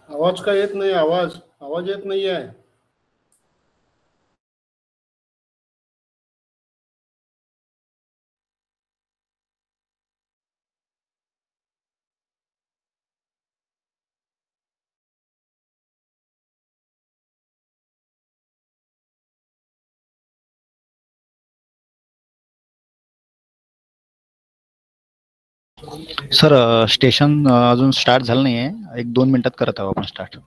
आवाज का येत नाही? आवाज येत नाही आहे. सर स्टेशन अजून स्टार्ट झालं नाही आहे. 1-2 मिनिटात करत आहोत आपण स्टार्ट.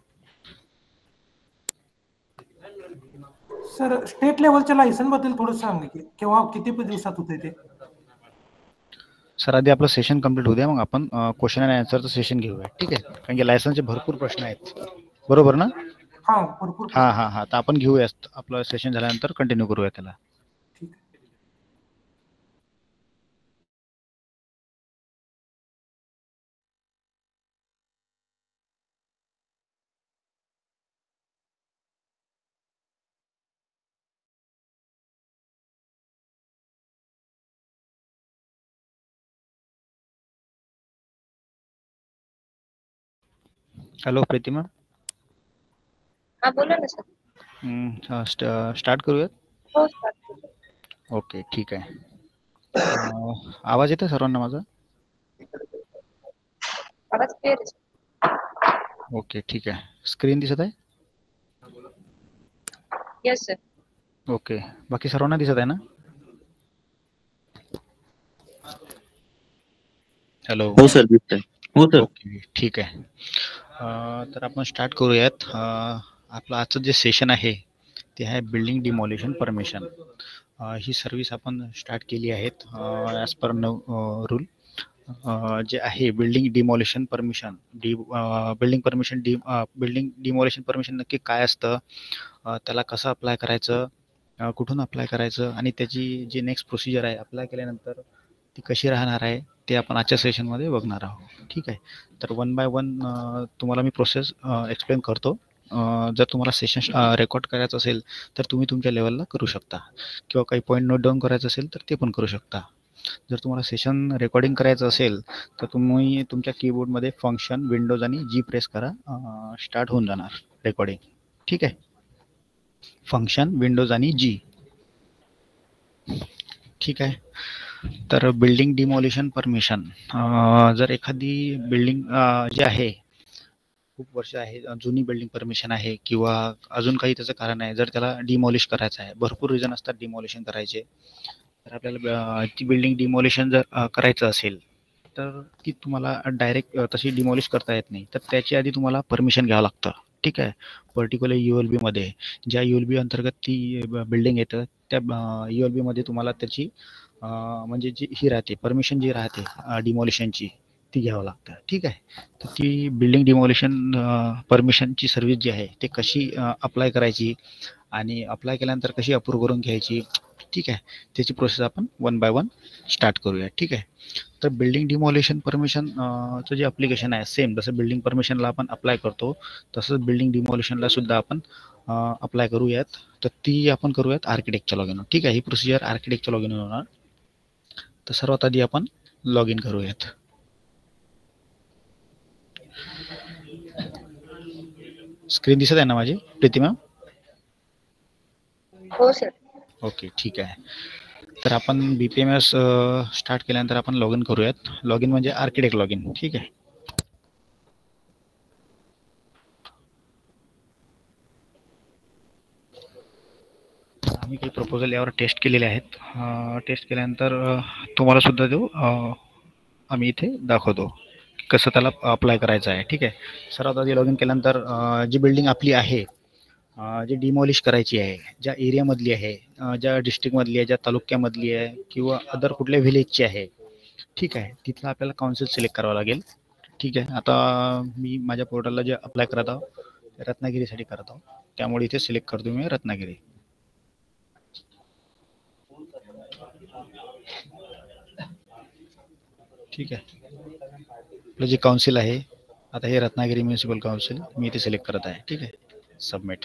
सर स्टेट लेवलच्या लायसन बद्दल थोडं सांगा की केव्हा किती दिवसात होते ते? सर आधी आपलं सेशन कंप्लीट होऊ द्या, मग आपण क्वेश्चन अँड आन्सरचं सेशन घेऊया. ठीक आहे, कारण की लायसन्सचे भरपूर प्रश्न आहेत. बरोबर ना? हां भरपूर. हां तर आपण घेऊया. आपलं सेशन झाल्यानंतर कंटिन्यू करूया त्याला. ठीक आहे. हॅलो प्रीतिमा. हां बोला ना सर. स्टार्ट करूयात. हो स्टार्ट करूया. ओके ठीक आहे. आवाज येतो सर्वांना माझा? आवाज क्लिअर आहे? ओके ठीक आहे. स्क्रीन दिसत आहे? Yes sir. ओके, बाकी सर्वांना दिसत आहे ना? हॅलो. हो सर दिसतंय. हो सर. ओके ठीक आहे. तर आपण स्टार्ट करूयात. आपलं आजचं जे सेशन आहे ते आहे बिल्डिंग डिमॉलिशन परमिशन. ही सर्व्हिस आपण स्टार्ट केली आहेत ॲज पर रूल. जे आहे building demolition permission. Building demolition permission नक्की काय असतं, त्याला कसं अप्लाय करायचं, कुठून अप्लाय करायचं आणि त्याची जी नेक्स्ट प्रोसिजर आहे अप्लाय केल्यानंतर ती कशी राहणार आहे ते आपण आजच्या सेशनमध्ये बघणार आहोत. ठीक आहे, तर 1 बाय 1 तुम्हाला मी प्रोसेस एक्सप्लेन करतो. जर तुम्हाला सेशन रेकॉर्ड करायचं असेल तर तुम्ही तुमच्या लेवलला करू शकता, किंवा काही पॉईंट नोट डाऊन करायचं असेल तर ते पण करू शकता. जर तुम्हाला सेशन रेकॉर्डिंग करायचं असेल तर तुम्ही तुमच्या कीबोर्डमध्ये फंक्शन, विंडोज आणि जी प्रेस करा. स्टार्ट होऊन जाणार रेकॉर्डिंग. ठीक आहे, फंक्शन, विंडोज आणि जी. ठीक आहे, तर बिल्डिंग डिमॉलिशन परमिशन. जर एखादी बिल्डिंग जी आहे खूप वर्ष आहे, जुनी बिल्डिंग परमिशन आहे किंवा अजून काही त्याचं कारण आहे, जर त्याला डिमॉलिश करायचं आहे, भरपूर रिझन असतात डिमॉलिशन करायचे, तर आपल्याला ती बिल्डिंग डिमॉलिशन जर करायचं असेल तर ती तुम्हाला डायरेक्ट तशी डिमॉलिश करता येत नाही. तर त्याची आधी तुम्हाला परमिशन घ्यावं लागतं. ठीक आहे, पर्टिक्युलर ULB मध्ये, ज्या ULB अंतर्गत ती बिल्डिंग येतं त्या ULB मध्ये तुम्हाला त्याची म्हणजे जी ही राहते परमिशन जी राहते डिमॉलिशनची ती घ्यावं लागतं. ठीक आहे, तर ती बिल्डिंग डिमॉलिशन परमिशनची सर्व्हिस जी आहे ते कशी अप्लाय करायची आणि अप्लाय केल्यानंतर कशी अप्रूव्ह करून घ्यायची, ठीक आहे, त्याची प्रोसेस आपण 1 बाय 1 स्टार्ट करूया. ठीक आहे, तर बिल्डिंग डिमॉलिशन परमिशनचं जे अप्लिकेशन आहे सेम जसं बिल्डिंग परमिशनला आपण अप्लाय करतो तसंच बिल्डिंग डिमॉलिशनला सुद्धा आपण अप्लाय करूयात. तर ती आपण करूयात आर्किटेक्टच्या लॉगिन. ठीक आहे, ही प्रोसिजर आर्किटेक्टच्या लॉगिन होणार. तर सर्वात आधी आपण लॉग इन करूयात. स्क्रीन दिसत आहे ना माझी प्रीतिमा? हो सर. ओके ठीक आहे, तर आपण BPMS स्टार्ट केल्यानंतर आपण लॉग इन करूयात. लॉग इन म्हणजे आर्किटेक्ट लॉग इन. ठीक आहे, आम्ही काही प्रपोजल यावर टेस्ट केलेले आहेत. टेस्ट केल्यानंतर तुम्हाला सुद्धा देऊ आम्ही इथे दाखवतो कसं त्याला अप्लाय करायचं आहे. ठीक आहे, सर्वात आधी लॉग इन केल्यानंतर जी बिल्डिंग आपली आहे जी डिमॉलिश करायची आहे, ज्या एरियामधली आहे, ज्या डिस्ट्रिक्टमधली आहे, ज्या तालुक्यामधली आहे किंवा अदर कुठल्या व्हिलेजची आहे, ठीक आहे. तिथलं आपल्याला काउन्सिल सिलेक्ट करावं लागेल. ठीक आहे. आता मी माझ्या पोर्टलला जे अप्लाय करत आहो ते रत्नागिरीसाठी करत आहो, त्यामुळे इथे सिलेक्ट करतो मी रत्नागिरी. ठीक आहे. आपलं जे काउन्सिल आहे आता हे रत्नागिरी म्युन्सिपल काउन्सिल मी इथे सिलेक्ट करत आहे. ठीक आहे. सबमिट.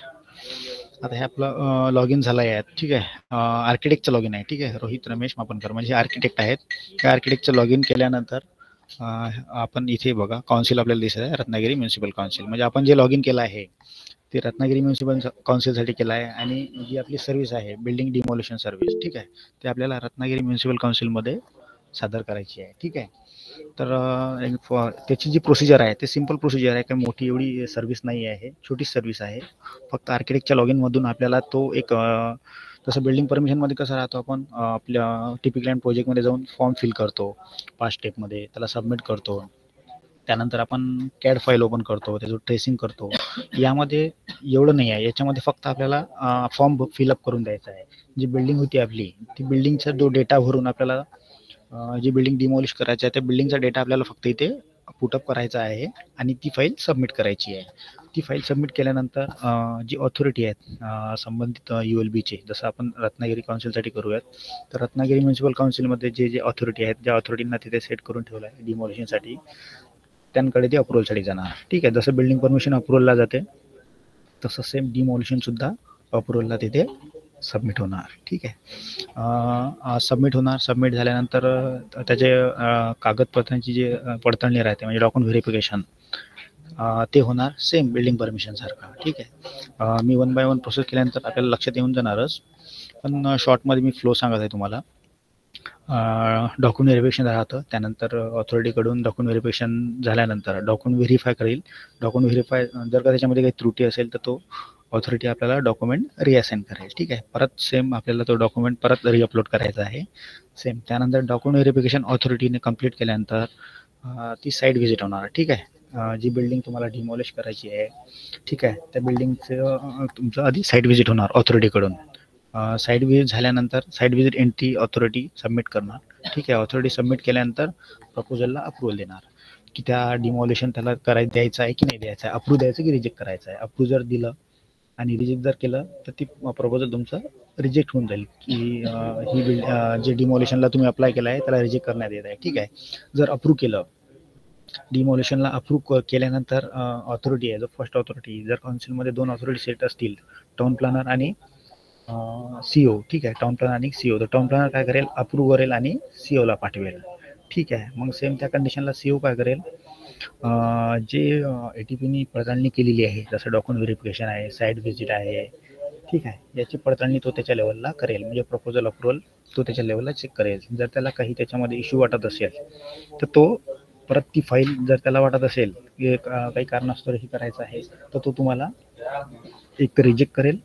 आता हे आपलं लॉग इन झालं आहे. ठीक आहे. आर्किटेक्टचं लॉग इन आहे. ठीक आहे. रोहित रमेश मापनकर म्हणजे आर्किटेक्ट आहेत. त्या आर्किटेक्टचं लॉग इन केल्यानंतर आपण इथे बघा काउन्सिल आपल्याला दिसत आहे रत्नागिरी म्युन्सिपल काउन्सिल. म्हणजे आपण जे लॉग इन केलं आहे ते रत्नागिरी म्युन्सिपल काउन्सिलसाठी केलं आहे आणि जी आपली सर्व्हिस आहे बिल्डिंग डिमोलिशन सर्व्हिस, ठीक आहे, ते आपल्याला रत्नागिरी म्युन्सिपल काउन्सिलमध्ये सादर करायची आहे. ठीक आहे. तर त्याची जी प्रोसिजर आहे ते सिंपल प्रोसिजर आहे. काही मोठी एवढी सर्व्हिस नाही आहे, छोटी सर्व्हिस आहे. फक्त आर्किटेक्टच्या लॉग इनमधून आपल्याला तो एक तसं बिल्डिंग परमिशनमध्ये कसं राहतो आपण आपल्या टिपिकल अँड प्रोजेक्टमध्ये जाऊन फॉर्म फिल करतो 5 स्टेपमध्ये, त्याला सबमिट करतो. त्यानंतर आपण कॅड फाईल ओपन करतो, त्याचं ट्रेसिंग करतो. यामध्ये एवढं नाही आहे. याच्यामध्ये फक्त आपल्याला फॉर्म फिलअप करून द्यायचा आहे. जी बिल्डिंग होती आपली ती बिल्डिंगचा जो डेटा भरून आपल्याला जी बिल्डिंग डिमॉलिश करायची आहे त्या बिल्डिंगचा डेटा आपल्याला फक्त इथे पुटअप करायचा आहे आणि ती फाईल सबमिट करायची आहे. ती फाईल सबमिट केल्यानंतर जी ऑथॉरिटी आहेत संबंधित ULBचे, जसं आपण रत्नागिरी काउन्सिलसाठी करूयात, तर रत्नागिरी म्युन्सिपल काउन्सिलमध्ये जे जे ऑथॉरिटी आहेत ज्या ऑथॉरिटींना तिथे सेट करून ठेवलं आहे डिमॉलिशनसाठी, त्यांकडे ती अप्रुव्हलसाठी जाणार. ठीक आहे. जसं बिल्डिंग परमिशन अप्रुव्हलला जाते तसं सेम डिमॉलिशनसुद्धा अप्रुव्हलला तिथे सबमिट होणार. ठीक आहे. सबमिट होणार. सबमिट झाल्यानंतर त्याचे कागदपत्रांची जे पडताळणी राहते म्हणजे डॉक्युमेंट व्हेरिफिकेशन ते होणार सेम बिल्डिंग परमिशनसारखं. ठीक आहे. मी 1 बाय 1 प्रोसेस केल्यानंतर आपल्याला लक्षात येऊन जाणारच, पण शॉर्टमध्ये मी फ्लो सांगत आहे तुम्हाला. डॉक्युमेंट व्हेरिफिकेशन राहतं. त्यानंतर ऑथॉरिटीकडून डॉक्युमेंट व्हेरिफिकेशन झाल्यानंतर डॉक्युमेंट व्हेरीफाय करेल. डॉक्युमेंट व्हेरीफाय जर का त्याच्यामध्ये काही त्रुटी असेल तर तो ऑथॉरिटी आपल्याला डॉक्युमेंट रिअसाइन करेल. ठीक आहे. परत सेम आपल्याला तो डॉक्युमेंट परत रिअपलोड करायचा आहे सेम. त्यानंतर डॉक्युमेंट व्हेरिफिकेशन ऑथॉरिटीने कंप्लीट केल्यानंतर ती साईट व्हिजिट होणार. ठीक आहे. जी बिल्डिंग तुम्हाला डिमॉलिश करायची आहे, ठीक आहे, त्या बिल्डिंगचं तुमचं आधी साईट व्हिजिट होणार ऑथॉरिटीकडून. साईट व्हिजिट झाल्यानंतर site visit entry authority submit करणार. ठीक आहे. ऑथॉरिटी सबमिट केल्यानंतर प्रपोजलला अप्रुव्हल देणार की त्या डिमॉलिशन त्याला द्यायचं आहे की नाही द्यायचं आहे, अप्रूव्ह द्यायचं की रिजेक्ट करायचं आहे. अप्रूव्ह जर दिलं आणि रिजेक्ट जर केलं तर ती प्रपोजल तुमचं रिजेक्ट होऊन जाईल की ही जे डिमॉलिशनला तुम्ही अप्लाय केलं आहे त्याला रिजेक्ट करण्यात येत आहे. ठीक आहे. जर अप्रूव्ह केलं डिमॉलिशनला अप्रूव्ह केल्यानंतर ऑथॉरिटी आहे जो फर्स्ट ऑथॉरिटी, जर काउन्सिलमध्ये 2 ऑथॉरिटी सेट असतील टाउन प्लॅनर आणि CO, ठीक आहे, टाउन प्लॅनर आणि CO, तर टाउन प्लॅनर काय करेल अप्रूव्ह करेल आणि CO ला पाठवेल. ठीक आहे. मग सेम त्या कंडिशनला CO काय करेल जे ATPनी पडताळणी केलेली आहे जसं डॉक्युमेंट व्हेरिफिकेशन आहे, साईट व्हिजिट आहे, ठीक आहे, याची पडताळणी तो त्याच्या लेवलला करेल. म्हणजे प्रपोजल अप्रुव्हल तो त्याच्या लेवलला चेक करेल. जर त्याला काही त्याच्यामध्ये इश्यू वाटत असेल तर तो परत ती फाईल जर त्याला वाटत असेल की काही कारणास्तव हे करायचं आहे तर तो तुम्हाला एक तर रिजेक्ट करेल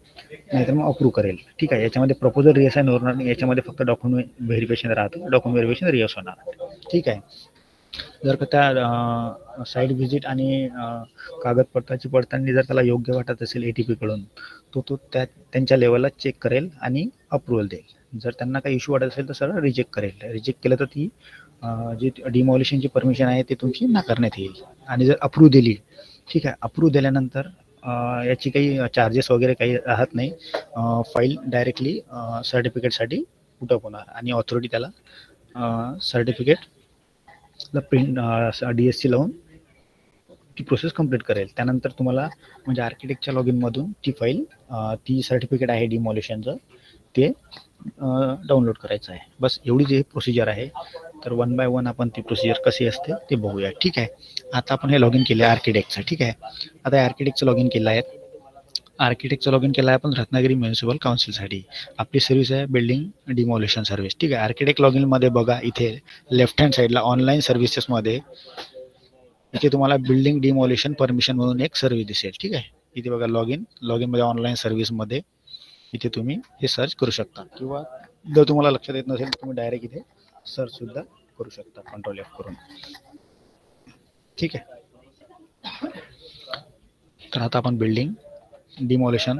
नाहीतर मग अप्रूव्ह करेल. ठीक आहे. याच्यामध्ये प्रपोजल रिअसाइन होणार नाही. याच्यामध्ये फक्त डॉक्युमेंट व्हेरिफिकेशन राहतं. डॉक्युमेंट व्हेरिफिकेशन रिअस होणार. ठीक आहे. जर का त्या साईट व्हिजिट आणि कागदपत्राची पडताळणी जर त्याला योग्य वाटत असेल ATPकडून तो त्यांच्या लेवलला चेक करेल आणि अप्रुव्हल देईल. जर त्यांना काही इश्यू वाटत असेल तर सरळ रिजेक्ट करेल. रिजेक्ट केलं तर ती जी डिमॉलिशनची परमिशन आहे ती तुमची नाकारण्यात येईल. आणि जर अप्रूव्ह दिली, ठीक आहे, अप्रूव्ह दिल्यानंतर याची काही चार्जेस वगैरे काही राहत नाही. फाईल डायरेक्टली सर्टिफिकेटसाठी पुटअप होणार आणि ऑथॉरिटी त्याला सर्टिफिकेटला प्रिंट DSC लावून ती प्रोसेस कंप्लीट करेल. त्यानंतर तुम्हाला म्हणजे आर्किटेक्टच्या लॉग इनमधून ती फाईल ती सर्टिफिकेट आहे डिमॉलिशनचं ते डाउनलोड करायचं आहे. बस एवढी जी प्रोसिजर आहे. तर 1 बाय 1 आपण ती प्रोसिजर कशी असते ते बघूया. ठीक आहे. आता आपण हे लॉग इन केलं आहे आर्किटेक्टचं. ठीक आहे. आता आर्किटेक्टचं लॉग इन केलं आहे. आर्किटेक्टचं लॉग इन केलं आहे आपण रत्नागिरी म्युन्सिपल काउन्सिलसाठी. आपली सर्व्हिस आहे बिल्डिंग डिमॉलिशन सर्व्हिस. ठीक आहे. आर्किटेक्ट लॉग इनमध्ये बघा इथे लेफ्ट हँड साईडला ऑनलाईन सर्व्हिसेसमध्ये इथे तुम्हाला बिल्डिंग डिमॉलिशन परमिशन म्हणून एक सर्व्हिस दिसेल. ठीक आहे. इथे बघा लॉग इनमध्ये ऑनलाईन सर्व्हिसमध्ये इथे तुम्ही हे सर्च करू शकता किंवा जर तुम्हाला लक्षात येत नसेल तुम्ही डायरेक्ट इथे सर्च सुद्धा करू शकता कंट्रोल F करून. ठीक आहे. तर आता आपण बिल्डिंग डिमॉलिशन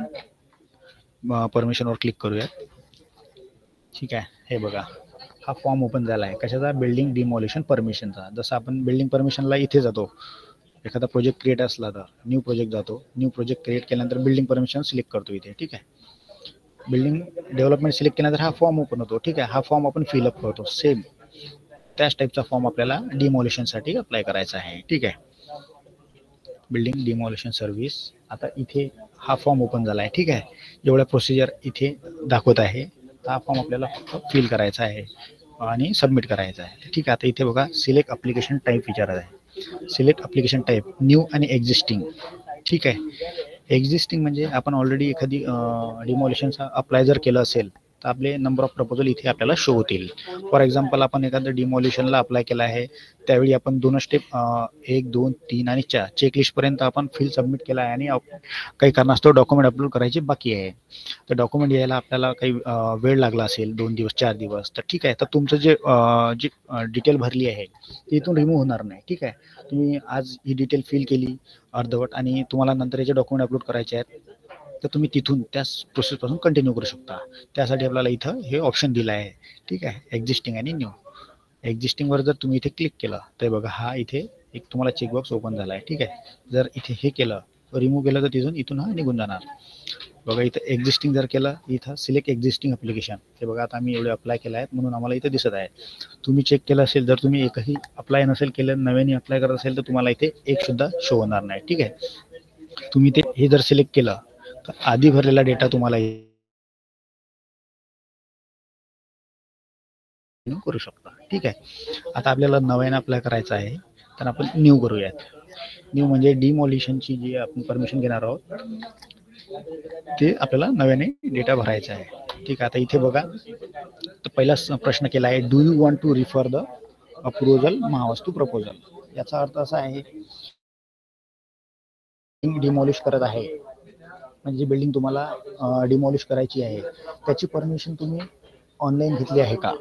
परमिशनवर क्लिक करूया. ठीक आहे. हे बघा हा फॉर्म ओपन झाला आहे कशाचा, बिल्डिंग डिमॉलिशन परमिशनचा. जसं आपण बिल्डिंग परमिशनला इथे जातो, एखादा प्रोजेक्ट क्रिएट असला तर न्यू प्रोजेक्ट जातो, न्यू प्रोजेक्ट क्रिएट केल्यानंतर बिल्डिंग परमिशन सिलेक्ट करतो इथे. ठीक आहे, बिल्डिंग डेव्हलपमेंट सिलेक्ट केल्यानंतर हा फॉर्म ओपन होतो. ठीक आहे, हा फॉर्म आपण फिलअप करतो. सेम त्याच टाईपचा फॉर्म आपल्याला डिमॉलिशनसाठी अप्लाय करायचा आहे. ठीक आहे, बिल्डिंग डिमॉलिशन सर्व्हिस. आता इथे हा फॉर्म ओपन झाला आहे. ठीक आहे, जेवढ्या प्रोसिजर इथे दाखवत आहे हा फॉर्म आपल्याला फक्त फिल करायचा आहे आणि सबमिट करायचा आहे. ठीक आहे, आता इथे बघा सिलेक्ट ॲप्लिकेशन टाईप विचारत आहे. सिलेक्ट ॲप्लिकेशन टाईप न्यू आणि एक्झिस्टिंग. ठीक आहे, एक्झिस्टिंग म्हणजे आपण ऑलरेडी एखादी डिमॉलिशनचा अप्लाय जर केलं असेल तर आपले नंबर ऑफ प्रपोजल इथे आपल्याला शो होतील. फॉर एक्झाम्पल आपण एखादं डिमॉलिशनला अप्लाय केलं आहे त्यावेळी आपण 2 स्टेप 1, 2, 3 आणि 4 चेकलिस्टपर्यंत आपण फिल सबमिट केला आहे आणि काही कारणास्तव डॉक्युमेंट अपलोड करायची बाकी आहे. तर डॉक्युमेंट यायला आपल्याला काही वेळ लागला असेल 2 दिवस 4 दिवस, तर ठीक आहे, तर तुमचं जे डिटेल भरली आहे ती इथून रिमूव्ह होणार नाही. ठीक आहे, तुम्ही आज ही डिटेल फिल केली अर्धवट आणि तुम्हाला नंतर याचे डॉक्युमेंट अपलोड करायचे आहेत तर तुम्ही तिथून त्याच प्रोसेसपासून कंटिन्यू करू शकता. त्यासाठी आपल्याला इथं हे ऑप्शन दिलं आहे. ठीक आहे, एक्झिस्टिंग आणि न्यू. एक्झिस्टिंगवर जर तुम्ही इथे क्लिक केलं तर बघा हा इथे एक तुम्हाला चेकबॉक्स ओपन झाला आहे. ठीक आहे, जर इथे हे केलं रिमूव्ह केलं तर इथून हा निघून जाणार. बघा इथं एक्झिस्टिंग जर केलं इथं सिलेक्ट एक्झिस्टिंग ॲप्लिकेशन. ते बघा आता आम्ही एवढे अप्लाय केलं आहे म्हणून आम्हाला इथं दिसत आहे. तुम्ही चेक केलं असेल जर तुम्ही एकही अप्लाय नसेल केलं नव्याने अप्लाय करत असेल तर तुम्हाला इथे एक सुद्धा शो होणार नाही. ठीक आहे, तुम्ही ते हे जर सिलेक्ट केलं तर आधी भरलेला डेटा तुम्हाला करू शकता. ठीक आहे, आता आपल्याला नव्याने अप्लाय करायचं आहे तर आपण न्यू करूयात. न्यू म्हणजे डिमॉलिशनची जी आपण परमिशन घेणार आहोत ते आपल्याला नव्याने डेटा भरायचा आहे. ठीक आहे, आता इथे बघा तर पहिला प्रश्न केला आहे do you want to refer the approval Mahavastu proposal. याचा अर्थ असा आहे डिमॉलिश करत आहे म्हणजे बिल्डिंग तुम्हाला डिमॉलिश करायची आहे त्याची परमिशन तुम्ही ऑनलाईन घेतली आहे का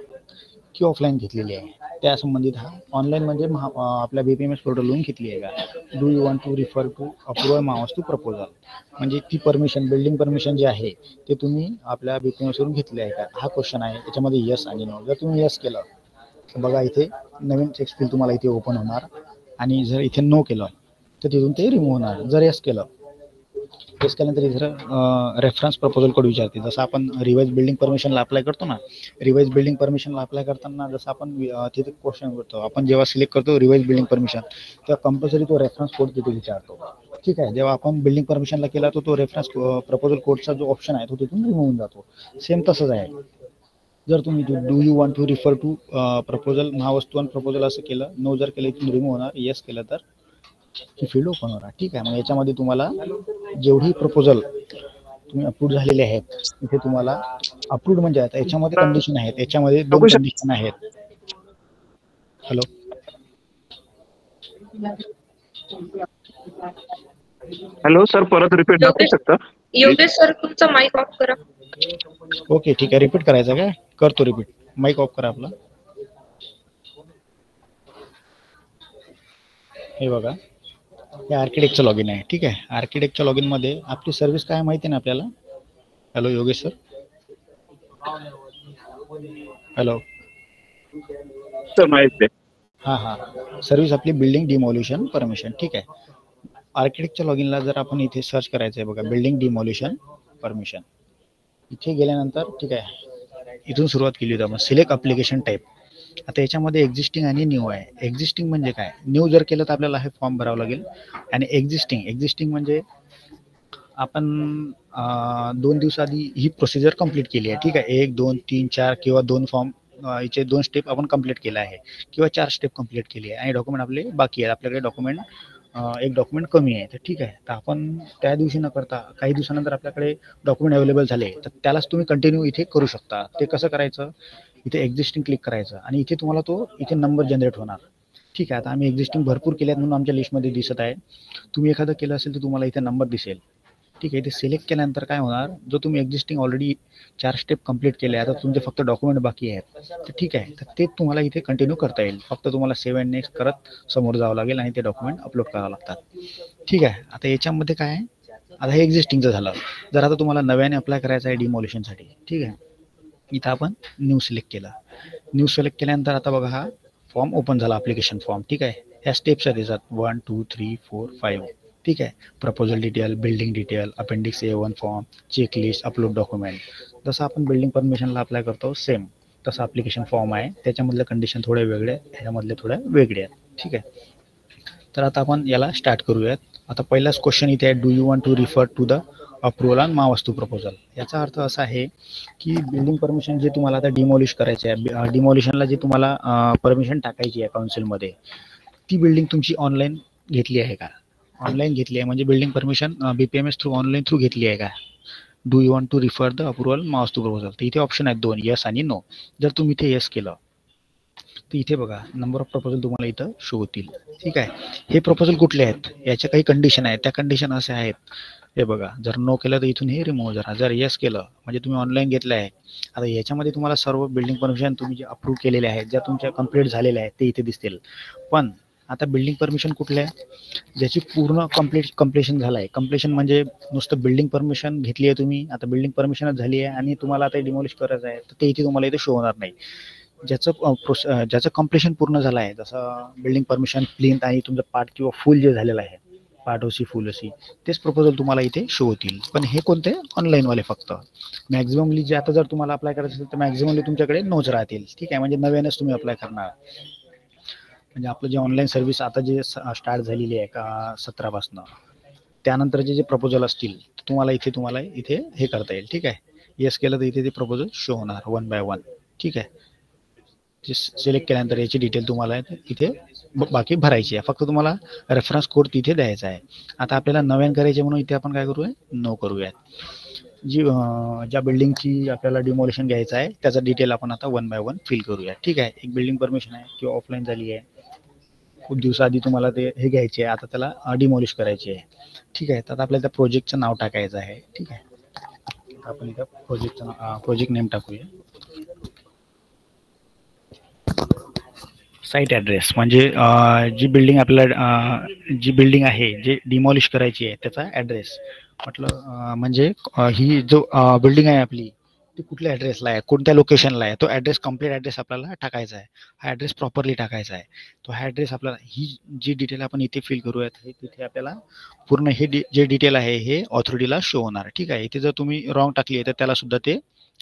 की ऑफलाईन घेतलेली आहे त्या संबंधित हा ऑनलाईन म्हणजे आपल्या BPMS पोर्टलवरून घेतली आहे का. Do you want to refer to approval Mahavastu proposal म्हणजे ती परमिशन बिल्डिंग परमिशन जे आहे ते तुम्ही आपल्या BPMS वरून घेतले आहे का हा क्वेश्चन आहे. त्याच्यामध्ये यस आणि नो. जर तुम्ही यस केलं तर बघा इथे नवीन टेक्स्ट फील्ड तुम्हाला इथे ओपन होणार आणि जर इथे नो केलं तर तिथून ते रिमूव्ह होणार. जर यस केलं केल्यानंतर इथं रेफरन्स प्रपोजल कोड विचारते. जसं आपण रिवाइज बिल्डिंग परमिशनला अप्लाय करतो ना, रिवाइज बिल्डिंग परमिशनला अप्लाय करताना जसं आपण तिथे क्वेश्चन करतो आपण जेव्हा सिलेक्ट करतो रिवाइज बिल्डिंग परमिशन तेव्हा कंपल्सरी तो रेफरन्स कोड तिथे विचारतो. ठीक आहे, जेव्हा आपण बिल्डिंग परमिशनला केला तो रेफरन्स प्रपोजल कोडचा जो ऑप्शन आहे तो तिथून रिमूव्ह होऊन जातो. सेम तसंच आहे. जर तुम्ही do you want to refer to proposal Mahavastu आणि प्रपोजल असं केलं नो जर केलं इथून रिमूव्ह होणार. येस केलं तर ही फील्ड ओपन होणार. ठीक आहे, मग याच्यामध्ये तुम्हाला जेवढी प्रपोजल तुम्ही अप्रूव्ह झालेले आहेत इथे तुम्हाला अप्रूव्ह म्हणजे आता याच्यामध्ये कंडिशन आहेत. याच्यामध्ये 2 कंडिशन आहेत. हॅलो हॅलो सर, परत रिपीट दाखवू शकता? योगेश सर तुमचा माईक ऑफ करा. ओके ठीक आहे, रिपीट करायचं काय करतो रिपीट. माईक ऑफ करा आपला. हे बघा हे आर्किटेक्टचं लॉगिन आहे. ठीक आहे, आर्किटेक्टच्या लॉगिन मध्ये आपली सर्व्हिस काय माहिती ना आपल्याला. Hello Yogesh sir. Hello sir माहिती आहे. हां सर्व्हिस आपली बिल्डिंग डिमॉल्युशन परमिशन. ठीक आहे, आर्किटेक्टच्या लॉगिनला जर आपण इथे सर्च करायचं आहे बघा बिल्डिंग डिमॉल्युशन परमिशन. इथे गेल्यानंतर ठीक आहे इथून सुरुवात केली होती आपण सिलेक्ट ॲप्लिकेशन टाईप. आता याच्यामध्ये एक्झिस्टिंग आणि न्यू आहे. एक्झिस्टिंग म्हणजे काय, न्यू जर केलं तर आपल्याला हे फॉर्म भरावं लागेल आणि एक्झिस्टिंग म्हणजे आपण 2 दिवसाआधी ही प्रोसिजर कंप्लीट केली आहे. ठीक आहे, 1, 2, 3, 4 किंवा 2 फॉर्म याचे 2 स्टेप आपण कंप्लीट केला आहे किंवा 4 स्टेप कंप्लीट केली आहे आणि डॉक्युमेंट आपले बाकी आहेत. आपल्याकडे डॉक्युमेंट एक डॉक्युमेंट कमी आहे. तर ठीक आहे, तर आपण त्या दिवशी न करता काही दिवसानंतर आपल्याकडे डॉक्युमेंट अवेलेबल झाले तर त्यालाच तुम्ही कंटिन्यू इथे करू शकता. ते कसं करायचं, इथे एक्झिस्टिंग क्लिक करायचं आणि इथे तुम्हाला तो इथे नंबर जनरेट होणार. ठीक आहे, आता आम्ही एक्झिस्टिंग भरपूर केल्यात म्हणून आमच्या लिस्टमध्ये दिसत आहे. तुम्ही एखादं केलं असेल तर तुम्हाला इथे नंबर दिसेल. ठीक आहे, इथे सिलेक्ट केल्यानंतर काय होणार, जो तुम्ही एक्झिस्टिंग ऑलरेडी 4 स्टेप कंप्लीट केले आता तुमचे फक्त डॉक्युमेंट बाकी आहेत तर ठीक आहे, तर ते तुम्हाला इथे कंटिन्यू करता येईल. फक्त तुम्हाला सेव्ह अँड नेक्स्ट करत समोर जावं लागेल आणि ते डॉक्युमेंट अपलोड करावं लागतात. ठीक आहे, आता याच्यामध्ये काय आहे, आता हे एक्झिस्टिंगचं झालं. जर आता तुम्हाला नव्याने अप्लाय करायचं आहे डिमॉल्युशनसाठी, ठीक आहे, इथं आपण न्यू सिलेक्ट केलं. न्यू सिलेक्ट केल्यानंतर आता बघा हा फॉर्म ओपन झाला, ॲप्लिकेशन फॉर्म. ठीक आहे, ह्या स्टेप्स आहेत त्याच्यात 1 2 3 4 5. ठीक आहे, proposal detail, building detail, appendix A1 form, checklist, upload document. जसं आपण बिल्डिंग परमिशनला अप्लाय करतो सेम तसं ॲप्लिकेशन फॉर्म आहे. त्याच्यामधले कंडिशन थोडे वेगळे, ह्याच्यामधले थोड्या वेगळे आहेत. ठीक आहे, तर आता आपण याला स्टार्ट करूयात. आता पहिलाच क्वेश्चन इथे आहे, do you want to refer to the approval on Mahavastu proposal. याचा अर्थ असा आहे की बिल्डिंग परमिशन जे तुम्हाला आता डिमॉलिश करायचे आहे, डिमॉलिशनला जे तुम्हाला परमिशन टाकायची आहे काउन्सिलमध्ये, ती बिल्डिंग तुमची ऑनलाईन घेतली आहे का? ऑनलाईन घेतली आहे म्हणजे building permission BPMS through online through घेतली आहे का? Do you want to refer the approval Mahavastu proposal. तर इथे ऑप्शन आहेत 2, येस आणि नो. जर तुम्ही इथे येस केलं तर इथे बघा नंबर ऑफ प्रपोजल तुम्हाला इथं शो होतील. ठीक आहे, हे प्रपोजल कुठले आहेत, याच्या काही कंडिशन आहेत. त्या कंडिशन असे आहेत, हे बघा, जर नो केलं तर इथून हे रिमूव्ह करा. जर येस केलं म्हणजे तुम्ही ऑनलाईन घेतलं आहे. आता याच्यामध्ये तुम्हाला सर्व बिल्डिंग परमिशन तुम्ही जे अप्रूव्ह केलेले आहेत, ज्या तुमच्या कंप्लीट झालेल्या आहेत ते इथे दिसतील. पण आता बिल्डिंग परमिशन कुठले आहे, ज्याची पूर्ण कंप्लीशन झालं आहे. कंप्लीशन म्हणजे नुसतं बिल्डिंग परमिशन घेतली आहे तुम्ही, आता बिल्डिंग परमिशनच झाली आहे आणि तुम्हाला आता डिमॉलिश करायचं आहे, तर ते इथे तुम्हाला इथे शो होणार नाही. ज्याचं कंप्लीशन पूर्ण झालं आहे, जसं बिल्डिंग परमिशन, प्लिंथ आणि तुमचं पार्ट किंवा फुल जे झालेलं आहे, पार्ट ओसी फुल ओसी, तेच प्रपोजल तुम्हाला इथे शो होतील. पण हे कोणते, ऑनलाईनवाले फक्त. मॅक्झिममली जे आता जर तुम्हाला अप्लाय करायचं असेल तर मॅक्झिममली तुमच्याकडे नोच राहतील. ठीक आहे, म्हणजे नव्यानेच तुम्ही अप्लाय करणार. म्हणजे आपलं जे ऑनलाईन सर्व्हिस आता जे स्टार्ट झालेली आहे का 17 पासून, त्यानंतरचे जे प्रपोजल असतील तुम्हाला इथे हे करता येईल. ठीक आहे, येस केलं तर इथे ते प्रपोजल शो होणार 1 बाय 1. ठीक आहे, जे सिलेक्ट केल्यानंतर याची डिटेल तुम्हाला इथे बाकी भरायची आहे. फक्त तुम्हाला रेफरन्स कोड तिथे द्यायचा आहे. आता आपल्याला नव्यान करायचे म्हणून इथे आपण काय करूया, नो करूयात. ज्या बिल्डिंगची आपल्याला डिमॉलिशन घ्यायचं आहे त्याचा डिटेल आपण आता 1 बाय 1 फिल करूया. ठीक आहे, एक बिल्डिंग परमिशन आहे किंवा ऑफलाईन झाली आहे, खूप दिवसाआधी तुम्हाला ते हे घ्यायचे आहे, आता त्याला डिमॉलिश करायचे आहे. ठीक आहे, तर आता आपल्याला त्या प्रोजेक्टचं नाव टाकायचं आहे. ठीक आहे, आपण इथं प्रोजेक्ट नेम टाकूया. साईट ॲड्रेस म्हणजे जी बिल्डिंग आपल्याला जी बिल्डिंग आहे जे डिमॉलिश करायची आहे त्याचा ॲड्रेस म्हटलं, म्हणजे ही जो बिल्डिंग आहे आपली ती कुठल्या ॲड्रेसला आहे, कोणत्या लोकेशनला आहे, तो ॲड्रेस, कम्प्लीट ॲड्रेस आपल्याला टाकायचा आहे. हा ॲड्रेस प्रॉपरली टाकायचा आहे. तो हा ॲड्रेस आपल्याला, ही जी डिटेल आपण इथे फिल करूयात, हे तिथे आपल्याला पूर्ण हे जे डिटेल आहे हे ऑथॉरिटीला शो होणार. ठीक आहे, इथे जर तुम्ही रॉंग टाकली आहे तर त्याला सुद्धा ते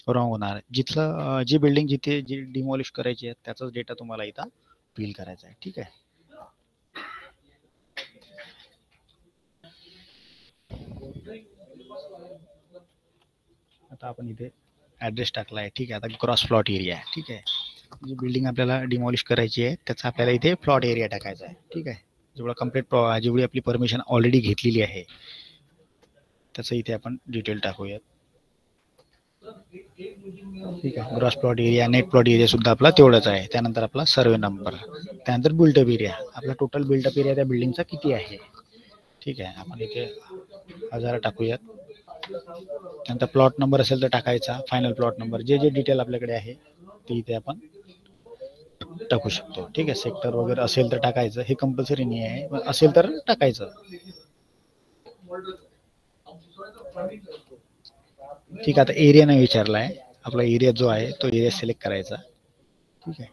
रॉंग होणार. जिथलं जी बिल्डिंग जिथे जी डिमॉलिश करायची आहे त्याचाच डेटा तुम्हाला इथं फिल करायचा आहे. ठीक आहे, आता आपण इथे ॲड्रेस टाकला आहे. ठीक आहे, आता क्रॉस प्लॉट एरिया आहे. ठीक आहे, जी बिल्डिंग आपल्याला डिमॉलिश करायची आहे त्याचा आपल्याला इथे प्लॉट एरिया टाकायचा आहे. ठीक आहे, जेवढी आपली परमिशन ऑलरेडी घेतलेली आहे त्याचं इथे आपण डिटेल टाकूयात. ठीक आहे, gross plot area, net plot area सुद्धा आपला तेवढाच आहे. त्यानंतर आपला सर्वे नंबर, त्यानंतर बिल्डअप एरिया, आपला टोटल बिल्डअप एरिया त्या बिल्डिंगचा किती आहे. ठीक आहे, आपण इथे 1000 टाकूयात. त्यानंतर प्लॉट नंबर असेल तर टाकायचा, फायनल प्लॉट नंबर, जे डिटेल आपल्याकडे आहे ते इथे आपण टाकू शकतो. ठीक आहे, सेक्टर वगैरे असेल तर टाकायचं, हे कंपल्सरी नाही आहे, पण असेल तर टाकायचं. ठीक आहे, आता एरिया नाही विचारला आहे, आपला एरिया जो आहे तो एरिया सिलेक्ट करायचा. ठीक आहे,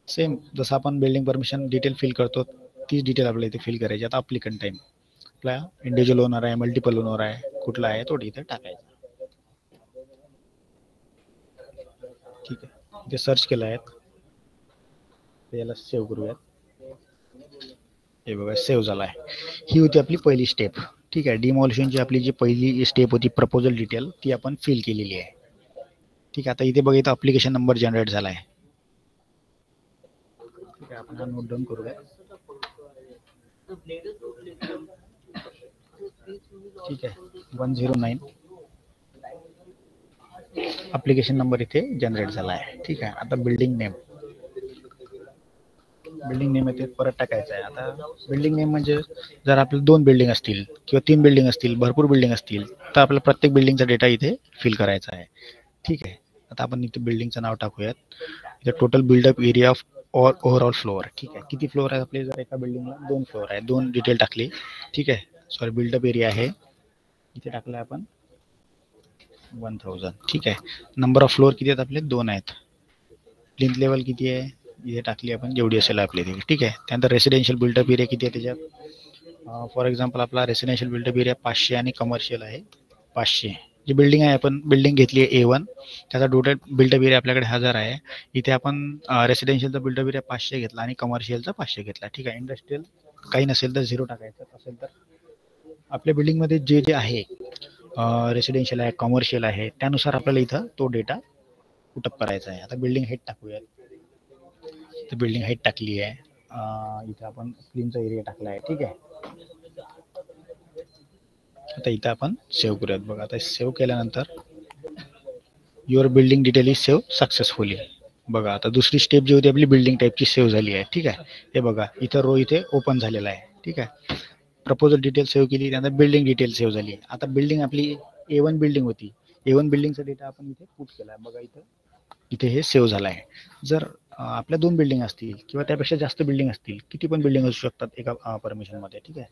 सेम जसं आपण बिल्डिंग परमिशन डिटेल फिल करतो तीच डिटेल आपल्याला इथे फिल करायची. आता अप्लिकंट टाईम, आपला इंडिव्हिज्युअल ओनर आहे, मल्टिपल ओनर आहे, कुठला आहे तो इथे टाकायचा. ठीक आहे, इथे सर्च केलं आहे, याला सेव्ह करूयात. हे बघा सेव्ह झाला आहे. ही होती आपली पहिली स्टेप. ठीक आहे, डिमॉलिशनची आपली जी पहिली स्टेप होती प्रपोजल डिटेल ती आपण फिल केलेली आहे. ठीक आहे, आता इथे बघा, इथं अप्लिकेशन नंबर जनरेट झाला आहे. ठीक आहे, आपण हा नोट डाऊन करूया. ठीक आहे, 109 अप्लिकेशन नंबर इथे जनरेट झाला आहे. ठीक आहे, आता बिल्डिंग नेम इथे परत टाकायचं आहे. आता बिल्डिंग नेम म्हणजे जर आपले 2 बिल्डिंग असतील किंवा 3 बिल्डिंग असतील, भरपूर बिल्डिंग असतील तर आपल्याला प्रत्येक बिल्डिंगचा डेटा इथे फिल करायचा आहे. ठीक आहे, आता आपण इथे बिल्डिंगचं नाव टाकूयात. इथे total buildup area of overall floor. ठीक आहे, किती फ्लोअर आहे आपले, जर एका बिल्डिंगला 2 फ्लोअर आहे, 2 डिटेल टाकली. ठीक आहे, सॉरी बिल्डअप एरिया आहे इथे टाकलं आपण 1000. ठीक आहे, नंबर ऑफ फ्लोअर किती आहेत आपले, 2 आहेत. प्लिंथ लेवल किती आहे इथे टाकली आपण, जेवढी असेल आपली ती, ठीक आहे. त्यानंतर रेसिडेन्शियल बिल्डअप एरिया किती आहे त्याच्यात. फॉर एक्झाम्पल आपला रेसिडेन्शियल बिल्डअप एरिया 500 आणि कमर्शियल आहे 500. जी बिल्डिंग आहे, आपण बिल्डिंग घेतली आहे A1, त्याचा टोटल बिल्डअप एरिया आपल्याकडे 1000 आहे. इथे आपण रेसिडेन्शियलचा बिल्डअप एरिया 500 घेतला आणि कमर्शियलचा 500 घेतला, ठीक आहे. इंडस्ट्रियल काही नसेल तर 0 टाकायचं. असेल तर आपल्या बिल्डिंगमध्ये जे जे आहे रेसिडेन्शियल आहे, कमर्शियल आहे, त्यानुसार आपल्याला इथं तो डेटा पुटअप करायचा आहे. आता बिल्डिंग हाईट टाकूयात. तर बिल्डिंग हाईट टाकली आहे. इथं आपण स्क्रीनचा एरिया टाकला आहे, ठीक आहे. आता इथं आपण सेव्ह करूयात. बघा आता सेव्ह केल्यानंतर your building detail is save successfully. बघा आता दुसरी स्टेप जी होती आपली बिल्डिंग टाईपची सेव्ह झाली आहे, ठीक आहे. हे बघा इथं रो इथे ओपन झालेला आहे, ठीक आहे. प्रपोजल डिटेल सेव्ह केली, त्यानंतर बिल्डिंग डिटेल सेव्ह झाली. आता बिल्डिंग आपली A1 बिल्डिंग होती. A1 बिल्डिंगचा डेटा आपण इथे पुट केला आहे. बघा इथे हे सेव्ह झालं आहे. जर आपल्या 2 बिल्डिंग असतील किंवा त्यापेक्षा जास्त बिल्डिंग असतील, किती पण बिल्डिंग असू शकतात एका परमिशनमध्ये, ठीक आहे.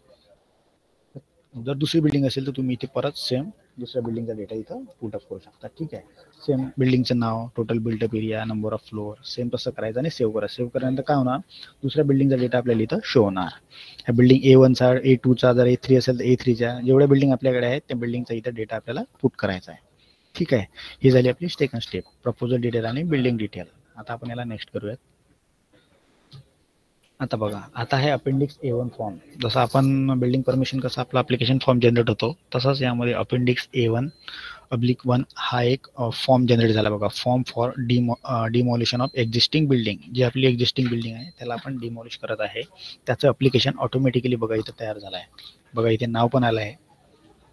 जर दुसरी बिल्डिंग असेल तर तुम्ही इथे परत सेम दुसऱ्या बिल्डिंगचा डेटा इथं पुटअप करू शकता, ठीक आहे. सेम बिल्डिंगचं नाव, total buildup area, number of floor same तसं करायचं आणि सेव्ह करा. सेव्ह केल्यानंतर काय होणार, दुसऱ्या बिल्डिंगचा डेटा आपल्याला इथं शो होणार. ह्या बिल्डिंग A1चा, A2चा, जर A3 असेल तर A3च्या जेवढ्या बिल्डिंग आपल्याकडे आहेत त्या बिल्डिंगचा इथं डेटा आपल्याला पुट करायचा आहे, ठीक आहे. ही झाली आपली सेकंड स्टेप, प्रपोजल डिटेल आणि बिल्डिंग डिटेल. आता आपण याला नेक्स्ट करूयात. आता बघा, आता आहे अपेंडिक्स A1 फॉर्म. जसं आपण बिल्डिंग परमिशन कसं आपला ॲप्लिकेशन फॉर्म जनरेट होतो, तसंच यामध्ये अपेंडिक्स A1/1 हा एक फॉर्म जनरेट झाला. बघा, form for demolition of existing building. जी आपली एक्झिस्टिंग बिल्डिंग आहे त्याला आपण डिमॉलिश करत आहे, त्याचं ॲप्लिकेशन ऑटोमॅटिकली बघा इथं तयार झालं आहे. बघा इथे नाव पण आलं आहे,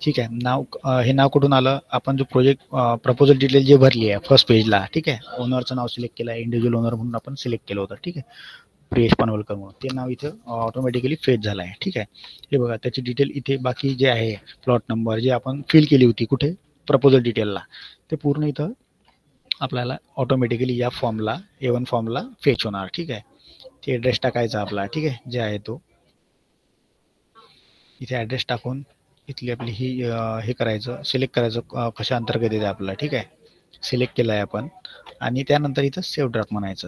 ठीक आहे. नाव हे नाव कुठून आलं, आपण जो प्रोजेक्ट प्रपोजल डिटेल जे भरली आहे फर्स्ट पेजला, ठीक आहे. ओनरचं नाव सिलेक्ट केलं आहे, इंडिव्हिज्युअल ओनर म्हणून आपण सिलेक्ट केलं होतं, ठीक आहे. प्रियेश पानवलकर म्हणून ते नाव इथं ऑटोमॅटिकली फेच झालं आहे, ठीक आहे. हे बघा त्याची डिटेल इथे बाकी जे आहे, प्लॉट नंबर जे आपण फिल केली होती कुठे प्रपोजल डिटेलला, ते पूर्ण इथं आपल्याला ऑटोमॅटिकली या फॉर्मला A1 फॉर्मला फेच होणार, ठीक आहे. ते ॲड्रेस टाकायचा आपला, ठीक आहे, जे आहे तो इथे ॲड्रेस टाकून इथली आपली ही हे करायचं, सिलेक्ट करायचं कशा अंतर्गत येते आपल्याला, ठीक आहे. सिलेक्ट केलं आहे आपण आणि त्यानंतर इथं सेव्ह ड्राफ्ट म्हणायचं.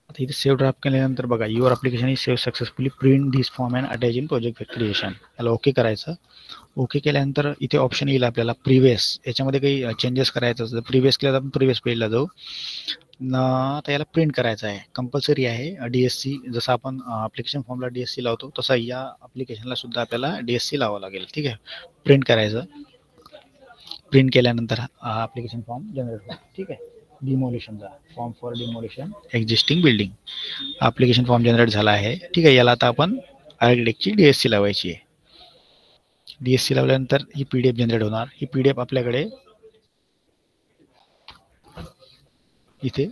आता इथे सेव्ह ड्राफ्ट केल्यानंतर बघा, your application is save successfully, print this form and attach in project creation. याला ओके करायचं. ओके केल्यानंतर इथे ऑप्शन येईल आपल्याला प्रिव्हियस. याच्यामध्ये काही चेंजेस करायचं असतं प्रिव्हियस केलं तर आपण प्रिव्हियस पेजला जाऊ. आता याला प्रिंट करायचं आहे, कंपल्सरी आहे. DSC जसं आपण ॲप्लिकेशन फॉर्मला DSC लावतो तसा या ॲप्लिकेशनला सुद्धा आपल्याला DSC लावावं लागेल, ठीक आहे. प्रिंट करायचं. प्रिंट केल्यानंतर हा ॲप्लिकेशन फॉर्म जनरेट होईल, ठीक आहे. डिमॉलिशनचा form for demolition existing building application form generate झाला आहे, ठीक आहे. याला आता आपण आर्किटेक्टची DSC लावायची आहे. DSC लावल्यानंतर ही PDF जनरेट होणार. ही PDF आपल्याकडे इथे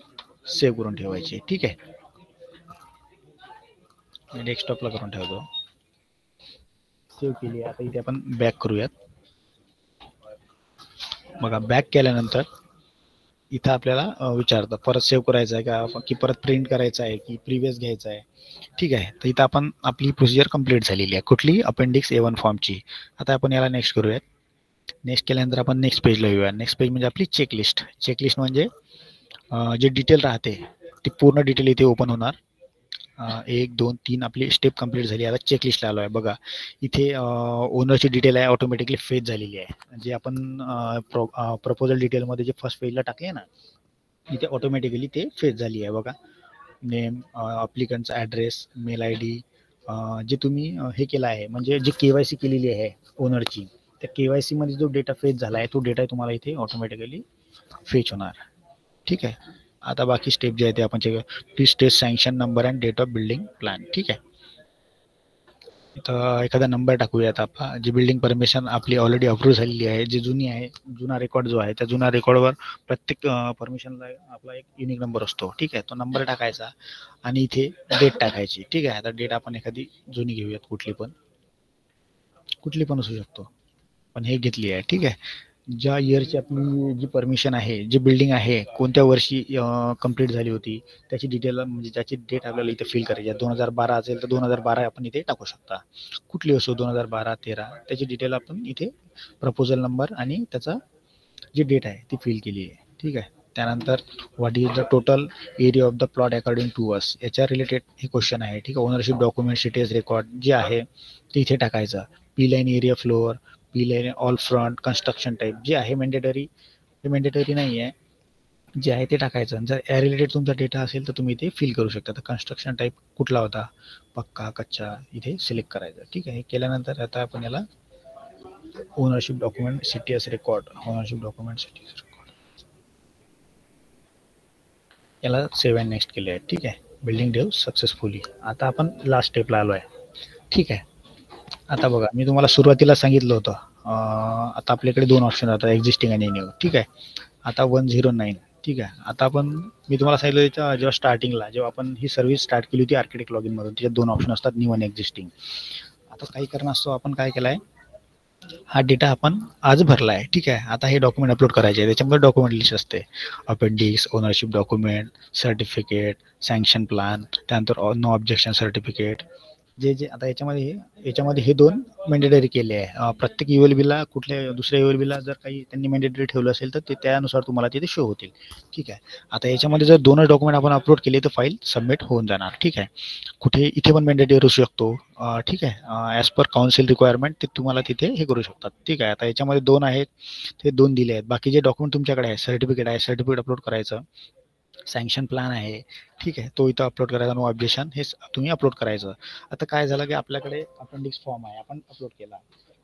सेव्ह करून ठेवायची, ठीक आहे. डेस्कटॉपला करून ठेवतो. सेव्ह केली. आता इथे आपण बॅक करूयात. बघा बॅक केल्यानंतर इथं आपल्याला विचारतं परत सेव्ह करायचं आहे का, की परत प्रिंट करायचं आहे की प्रिव्हियस घ्यायचं आहे, ठीक आहे. तर इथं आपण आपली प्रोसिजर कंप्लीट झालेली आहे कुठली, अपेंडिक्स A1 फॉर्मची. आता आपण याला नेक्स्ट करूयात. नेक्स्ट केल्यानंतर आपण नेक्स्ट पेजला येऊया. नेक्स्ट पेज म्हणजे आपली चेकलिस्ट. चेकलिस्ट म्हणजे जे डिटेल राहते ती पूर्ण डिटेल इथे ओपन होणार. 1 2 3 आपली स्टेप कंप्लीट झाली. आता चेकलिस्टला आलो आहे. बघा इथे ओनरची डिटेल आहे ऑटोमॅटिकली फेच झालेली आहे. जे आपण प्रपोजल डिटेलमध्ये जे फर्स्ट पेजला टाकले ना, इथे ऑटोमॅटिकली ते फेच झाली आहे. बघा नेम, अप्लिकंटचा ॲड्रेस, मेल ID, जे तुम्ही हे केलं आहे म्हणजे जे KYC केलेली आहे ओनरची, त्या KYC मध्ये जो डेटा फेच झाला आहे तो डेटा तुम्हाला इथे ऑटोमॅटिकली फेच होणार, ठीक आहे. आता बाकी स्टेप जे आहे ते आपण check. Please state sanction number and date of building plan, ठीक आहे. इथं एखादा नंबर टाकूयात आपण. जी बिल्डिंग परमिशन आपली ऑलरेडी अप्रूव्ह झालेली आहे, जी जुनी आहे, जुना रेकॉर्ड जो आहे त्या जुना रेकॉर्डवर प्रत्येक परमिशनला आपला एक युनिक नंबर असतो, ठीक आहे. तो नंबर टाकायचा आणि इथे डेट टाकायची, ठीक आहे. आता डेट आपण एखादी जुनी घेऊयात, कुठली पण असू शकतो, पण हे घेतली आहे, ठीक आहे. ज्या इयरची आपली जी परमिशन आहे, जी बिल्डिंग आहे कोणत्या वर्षी कंप्लीट झाली होती त्याची डिटेल म्हणजे ज्याची डेट आपल्याला इथे फिल करायची आहे. 2012 असेल तर 2012 आपण इथे टाकू शकता. कुठली असो 2012, 13 त्याची डिटेल आपण इथे प्रपोजल नंबर आणि त्याचा जी डेट आहे ती फिल केली आहे, ठीक आहे. त्यानंतर what is the total area of the plot according to us, याच्या रिलेटेड हे क्वेश्चन आहे. ठीक आहे. ओनरशिप डॉक्युमेंट सिटीज रेकॉर्ड जे आहे ते इथे टाकायचं. P line area floor, P line all front, construction type जे आहे मॅन्डेटरी, हे मॅन्डेटरी नाही आहे, जे आहे ते टाकायचं. जर या रिलेटेड तुमचा डेटा असेल तर तुम्ही ते फिल करू शकता. तर कन्स्ट्रक्शन टाईप कुठला होता, पक्का कच्चा, इथे सिलेक्ट करायचं. ठीक आहे. हे केल्यानंतर आता आपण याला ownership document CTS record, ownership document CTS record याला सेव्ह अँड नेक्स्ट केले आहे. ठीक आहे. Building dev successfully. आता आपण लास्ट स्टेपला आलो आहे. ठीक आहे. आता बघा, मी तुम्हाला सुरुवातीला सांगितलं होतं आता आपल्याकडे 2 ऑप्शन राहतात, एक्झिस्टिंग आणि न्यू. ठीक आहे. आता 109. ठीक आहे. आता मी तुम्हाला सांगितलं जेव्हा स्टार्टिंगला जेव्हा आपण ही सर्व्हिस स्टार्ट केली होती आर्किटेक्ट लॉगिन मधून, त्याच्यात 2 ऑप्शन असतात, न्यू आणि एक्झिस्टिंग. आता काही कारणास्तव आपण काय केलं आहे, हा डेटा आपण आज भरला आहे. ठीक आहे. आता हे डॉक्युमेंट अपलोड करायचे आहे. त्याच्यामध्ये डॉक्युमेंट लिस्ट असते, appendix, ownership document, certificate, sanction plan, त्यानंतर नो ऑब्जेक्शन सर्टिफिकेट, जे आता याच्यामध्ये हे 2 मॅन्डेटरी केले आहे. प्रत्येक ULB-ला कुठल्या दुसऱ्या ULB-ला जर काही त्यांनी मॅन्डेटरी ठेवलं असेल तर ते त्यानुसार तुम्हाला तिथे शो होतील. ठीक आहे. आता याच्यामध्ये जर 2च डॉक्युमेंट आपण अपलोड केले तर फाईल सबमिट होऊन जाणार. ठीक आहे. कुठे इथे पण मॅन्डेटरी असू शकतो. ठीक आहे. ॲज पर काउन्सिल रिक्वायरमेंट ते तुम्हाला तिथे हे करू शकतात. ठीक आहे. आता याच्यामध्ये 2 आहेत, ते 2 दिले आहेत. बाकी जे डॉक्युमेंट तुमच्याकडे आहे, सर्टिफिकेट आहे, सर्टिफिकेट अपलोड करायचं, सँक्शन प्लॅन आहे. ठीक आहे. तो इथं अपलोड करायचा, नो ऑब्जेक्शन हे तुम्ही अपलोड करायचं. आता काय झालं की आपल्याकडे अपेंडिक्स फॉर्म आहे, आपण अपलोड केला,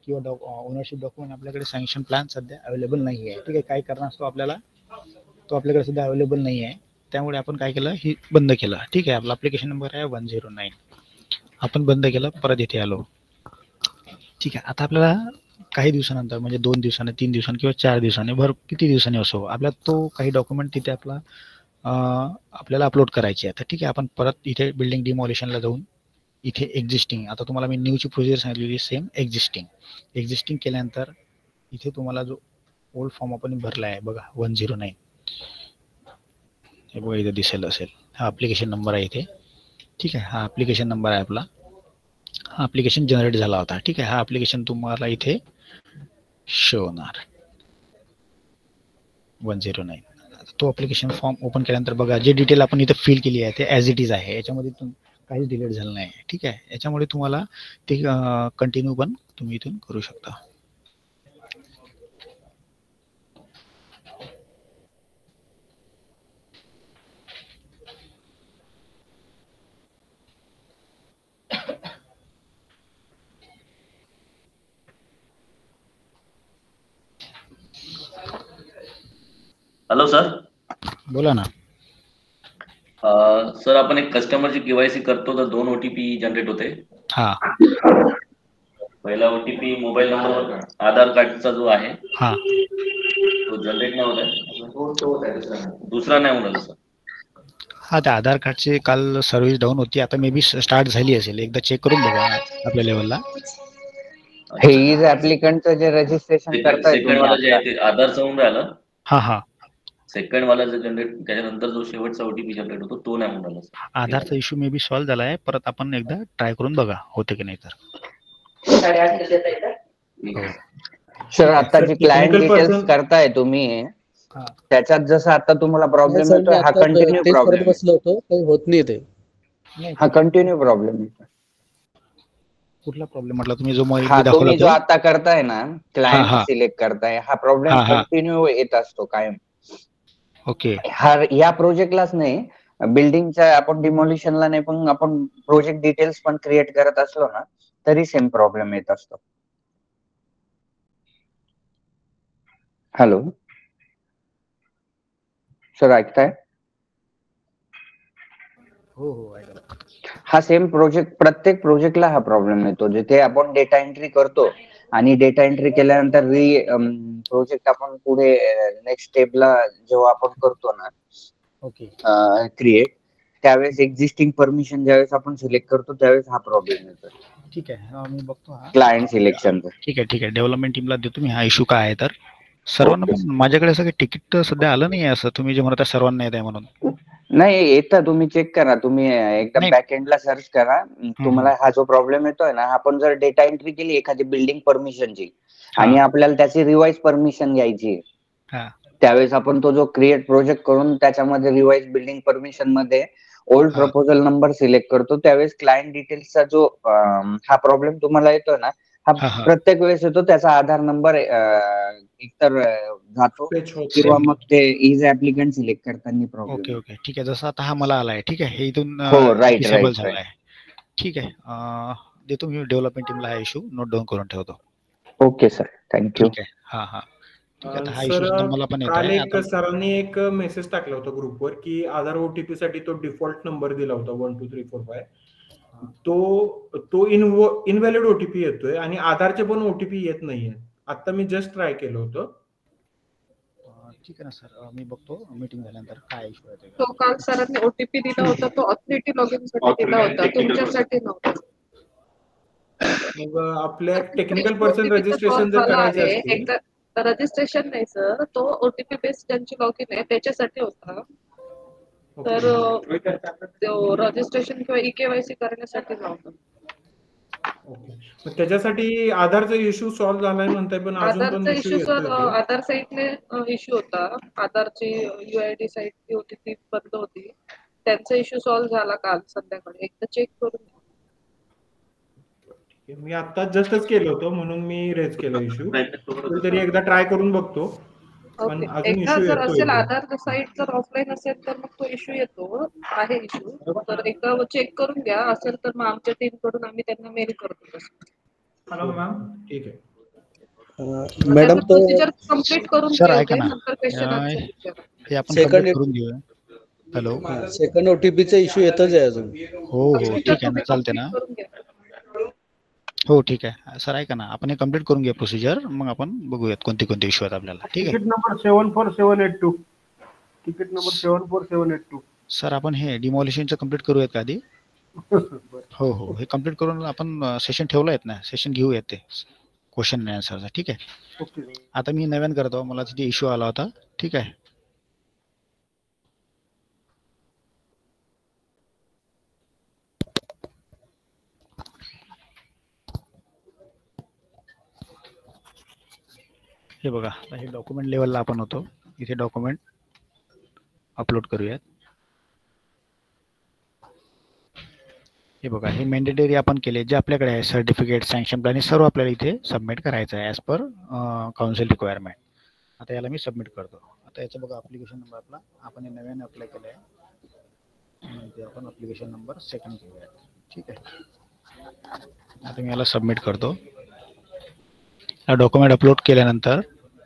किंवा ओनरशिप डॉक्युमेंट आपल्याकडे, सँक्शन प्लॅन सध्या अवेलेबल नाही आहे. ठीक आहे. काही कारणास्तव आपल्याकडे सध्या अवेलेबल नाही आहे, त्यामुळे आपण काय केलं, ही बंद केलं. ठीक आहे. आपला ॲप्लिकेशन नंबर आहे 109. आपण बंद केलं, परत इथे आलो. ठीक आहे. आता आपल्याला काही दिवसानंतर म्हणजे 2 दिवसांनी, 3 दिवसांनी किंवा 4 दिवसांनी, किती दिवसांनी असो, आपल्याला तो काही डॉक्युमेंट तिथे आपल्याला अपलोड करायचे आहे. तर ठीक आहे. आपण परत इथे बिल्डिंग डिमॉलिशनला जाऊन इथे एक्झिस्टिंग, आता तुम्हाला मी न्यूची प्रोसिजर सांगितलेली, सेम एक्झिस्टिंग केल्यानंतर इथे तुम्हाला जो ओल्ड फॉर्म आपण भरला आहे बघा 109, हे बघा इथे दिसेल असेल, हा ॲप्लिकेशन नंबर आहे इथे. ठीक आहे. हा ॲप्लिकेशन नंबर आहे आपला, हा ॲप्लिकेशन जनरेट झाला होता. ठीक आहे. हा ॲप्लिकेशन तुम्हाला इथे शो होणार 109. तो ॲप्लिकेशन फॉर्म ओपन केल्यानंतर बघा जे डिटेल आपण इथे फिल केली आहे ते ॲज इट इज आहे, याच्यामध्ये काहीच डिलीट झालं नाही. ठीक आहे. याच्यामुळे तुम्हाला ते कंटिन्यू पण तुम्ही इथून करू शकता. Hello sir. बोला ना. सर आपण एक कस्टमरची केवायसी करतो तर 2 OTP जनरेट होते. हा. पहिला OTP मोबाईल नंबर आधार कार्डचा जो आहे हा, तो जनरेट नाही होत आहे. दुसरा नाही होणार सर. हा, त्या आधार कार्डची काल सर्व्हिस डाऊन होती, आता मे बी स्टार्ट झाली असेल, एकदा चेक करून बघा आपल्या लेवलला. हे इज ऍप्लिकंटचं जे रजिस्ट्रेशन करताय सेकंड वाला जे आहे ते आधारचं होऊन राहिलं. हा, सेकंड वाला जो जनरेट त्याच्यानंतर जो शेवटचा OTP जनरेट होतो तो नाही होऊन राहिला. आधारचा इश्यू मे बी सॉल्व्ह झाला आहे, परत आपण एकदा ट्राय करून बघा होते की नाही तर. सर आता जी क्लायंट डिटेल्स करताय तुम्ही, त्याच्यात जसं आता तुम्हाला प्रॉब्लेम येतोय, हा कंटिन्यू प्रॉब्लेम बसलो होतो, काही होत नाही ते. हा कंटिन्यू प्रॉब्लेम येतो. कुठला प्रॉब्लेम म्हटला तुम्ही जो तुम्ही जो आता करताय ना, क्लायंट सिलेक्ट करताय, हा प्रॉब्लेम कंटिन्यू येत असतो कायम. ओके. या प्रोजेक्टलाच नाही, बिल्डिंगच्या आपण डिमोलिशनला नाही, पण आपण प्रोजेक्ट डिटेल्स पण क्रिएट करत असलो ना तरी सेम प्रॉब्लेम येत असतो. हॅलो सर, ऐकताय? हो ऐकलं. हा सेम प्रोजेक्ट, प्रत्येक प्रोजेक्टला हा प्रॉब्लेम येतो. जिथे आपण डेटा एंट्री करतो आणि डेटा एंट्री केल्यानंतर प्रोजेक्ट आपण पुढे नेक्स्ट स्टेपला जेव्हा आपण करतो ना, ओके, क्रिएट, त्यावेळेस एक्झिस्टिंग परमिशन ज्यावेळेस आपण सिलेक्ट करतो त्यावेळेस हा प्रॉब्लेम येतो. ठीक आहे. मी बघतो हा क्लायंट सिलेक्शनचा. ठीक आहे. डेव्हलपमेंट टीमला देतो मी हा इश्यू काय आहे तर. सर्वांना पण माझ्याकडे सगळं तिकीट सध्या आलं नाही आहे, असं तुम्ही जे म्हणता सर्वांना येत आहे म्हणून. नाही येतं, तुम्ही चेक करा, तुम्ही एकदम बॅकएंडला सर्च करा. तुम्हाला हा जो प्रॉब्लेम येतोय ना, आपण जर डेटा एंट्री केली एखादी बिल्डिंग परमिशनची आणि आपल्याला त्याची रिवाइज परमिशन घ्यायची, त्यावेळेस आपण तो जो क्रिएट प्रोजेक्ट करून त्याच्यामध्ये रिवाइज बिल्डिंग परमिशन मध्ये ओल्ड हा. प्रपोजल नंबर सिलेक्ट करतो, त्यावेळेस क्लायंट डिटेल्सचा जो हा प्रॉब्लेम तुम्हाला येतोय ना, हा, हा हा. प्रत्येक वेळेस येतो. त्याचा आधार नंबर एकतर जातो Fetch होत किंवा नाही. मग ते इज ऍप्लिकंट सिलेक्ट करताना प्रॉब्लेम. ओके ओके ठीक आहे. जसं आता हा मला आलाय, ठीक आहे, हे इथून हो, right, डिसेबल right, झालाय. ठीक आहे, देतो मी डेव्हलपमेंट टीमला हा इश्यू नोट डाऊन करून ठेवतो. Okay sir, thank you. ठीक आहे. हा हा ठीक आहे. आता हा सर, इश्यू सुद्धा मला पण येत काल आहे एक आता. सरांनी एक मेसेज टाकला होता ग्रुपवर की आधार ओटीपी साठी तो डिफॉल्ट नंबर दिला होता 12345. तो इनव्हॅलिड ओटीपी येतोय आणि आधारचे पण ओटीपी येत नाहीये. आता मी जस्ट ट्राय केलं होतं. ठीक आहे ना सर, मी बघतो मीटिंग झाल्यानंतर काय इश्यू आहे ते. तो काल सरांनी ओटीपी दिला होता, तो ऑथॉरिटी लॉगिन साठी दिला होता, तुमच्यासाठी नव्हता. मग आपल्या टेक्निकल पर्सन रजिस्ट्रेशन जर झाला करायचे आहे असतील, एकदा. रजिस्ट्रेशन नाही सर, तो ओटीपी बेस्ड ज्यांची लॉगिन आहे त्याच्यासाठी होता. तर तो रजिस्ट्रेशन किंवा ई-केवायसी करण्यासाठी नव्हता. ओके, मग त्याच्यासाठी आधारचा इश्यू सॉल्व्ह झालाय म्हणताय, पण अजून पण आधारचा इश्यू इश्यू सर, येतोय. आधार साईटने इश्यू होता. आधारची UID साईट जी होती ती बंद होती. त्यांचा इश्यू सॉल्व्ह झाला काल संध्याकाळी. एकदा चेक करून घ्या. मी आता जस्टच केलं होतं म्हणून मी रेज केला इश्यू. तरी एकदा ट्राय करून बघतो, पण ओके, अजून एकदा इश्यू जर येतोय. असेल आधार साईट जर ऑफलाईन असेल तर मग तो इश्यू येतो, आहे इश्यू. तर एकदा चेक करून घ्या. असेल तर मग आमच्या टीम कडून आम्ही त्यांना मेल करतो तसं. ठीक आहे. मॅडम तो प्रोसिजर कंप्लीट करून सर घेऊ ऐका दे, ना, नंतर क्वेश्चन आन्सर विचारा. हे आपण Second कंप्लीट it- करून घेऊया. हॅलो, सेकंड ओटीपीचा इश्यू येतच आहे अजून. हो हो ठीक आहे ना, तुम्ही चालते ना. complete करून घ्या. हो ठीक आहे सर, ऐका ना, आपण हे कम्प्लीट करून घेऊ प्रोसिजर, मग आपण बघूयात कोणते कोणते इश्यू आहेत आपल्याला. ठीक आहे ticket number 74782. Ticket number 74782. Sir, आपण हे डिमॉलिशनचं कम्प्लीट करूयात का आधी? हो हो, हे कम्प्लीट करून आपण सेशन ठेवलं आहेत ना, सेशन घेऊयात ते क्वेश्चन आणि आन्सरचा. ठीक आहे, ओके. आता मी नव्यान करतो, मला तिथे इश्यू आला होता. ठीक आहे, हे बघा, हे डॉक्युमेंट लेवलला आपण होतो. इथे डॉक्युमेंट अपलोड करूयात. हे बघा, हे मॅन्डेटरी आपण केले, जे आपल्याकडे आहे सर्टिफिकेट, सँक्शन प्लॅन, हे सर्व आपल्याला इथे सबमिट करायचं आहे ॲज पर काउन्सिल रिक्वायरमेंट. आता याला मी सबमिट करतो. आता याचं बघा, ॲप्लिकेशन नंबर आपला आपण हे नव्याने अप्लाय केलं आहे. इथे आपण ॲप्लिकेशन नंबर सेकंड घेऊयात. ठीक आहे, आता मी याला सबमिट करतो. हा डॉक्युमेंट अपलोड केल्यानंतर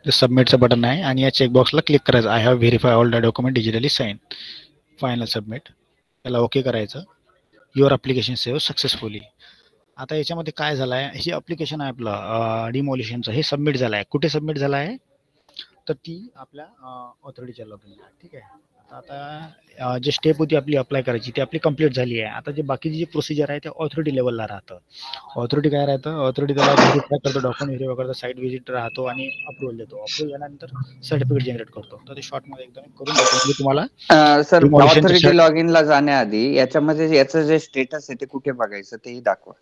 ते सबमिटचं बटन आहे आणि या चेकबॉक्सला क्लिक करायचं. I have verify all the document digitally sign. Final submit, त्याला ओके करायचं. Your application save successfully. आता याच्यामध्ये काय झालं आहे, हे ॲप्लिकेशन आहे आपलं डिमॉलिशनचं, हे सबमिट झालं आहे. कुठे सबमिट झालं आहे, तर ती आपल्या ऑथॉरिटीच्या लॉगिनला. ठीक आहे, आता जे स्टेप होती आपली अप्लाय करायची ती आपली कंप्लीट झाली आहे. आता जे बाकीची जी प्रोसिजर आहे ते ऑथॉरिटी लेवलला राहतं. ऑथॉरिटी काय राहतं, ऑथॉरिटी त्याला व्हेरीफाय करतो, डॉक्युमेंट व्हेरीफाय करतो, साईट व्हिजिट राहतो आणि अप्रुव्हल देतो. अप्रुव्हल झाल्यानंतर सर्टिफिकेट जनरेट करतो. तर ते शॉर्टमध्ये एकदम करून देतो. मी तुम्हाला सर, Demolition चे ऑथॉरिटी short- लॉगिनला जाण्याआधी याच्यामध्ये याचं जे स्टेटस आहे ते कुठे बघायचं तेही दाखवा.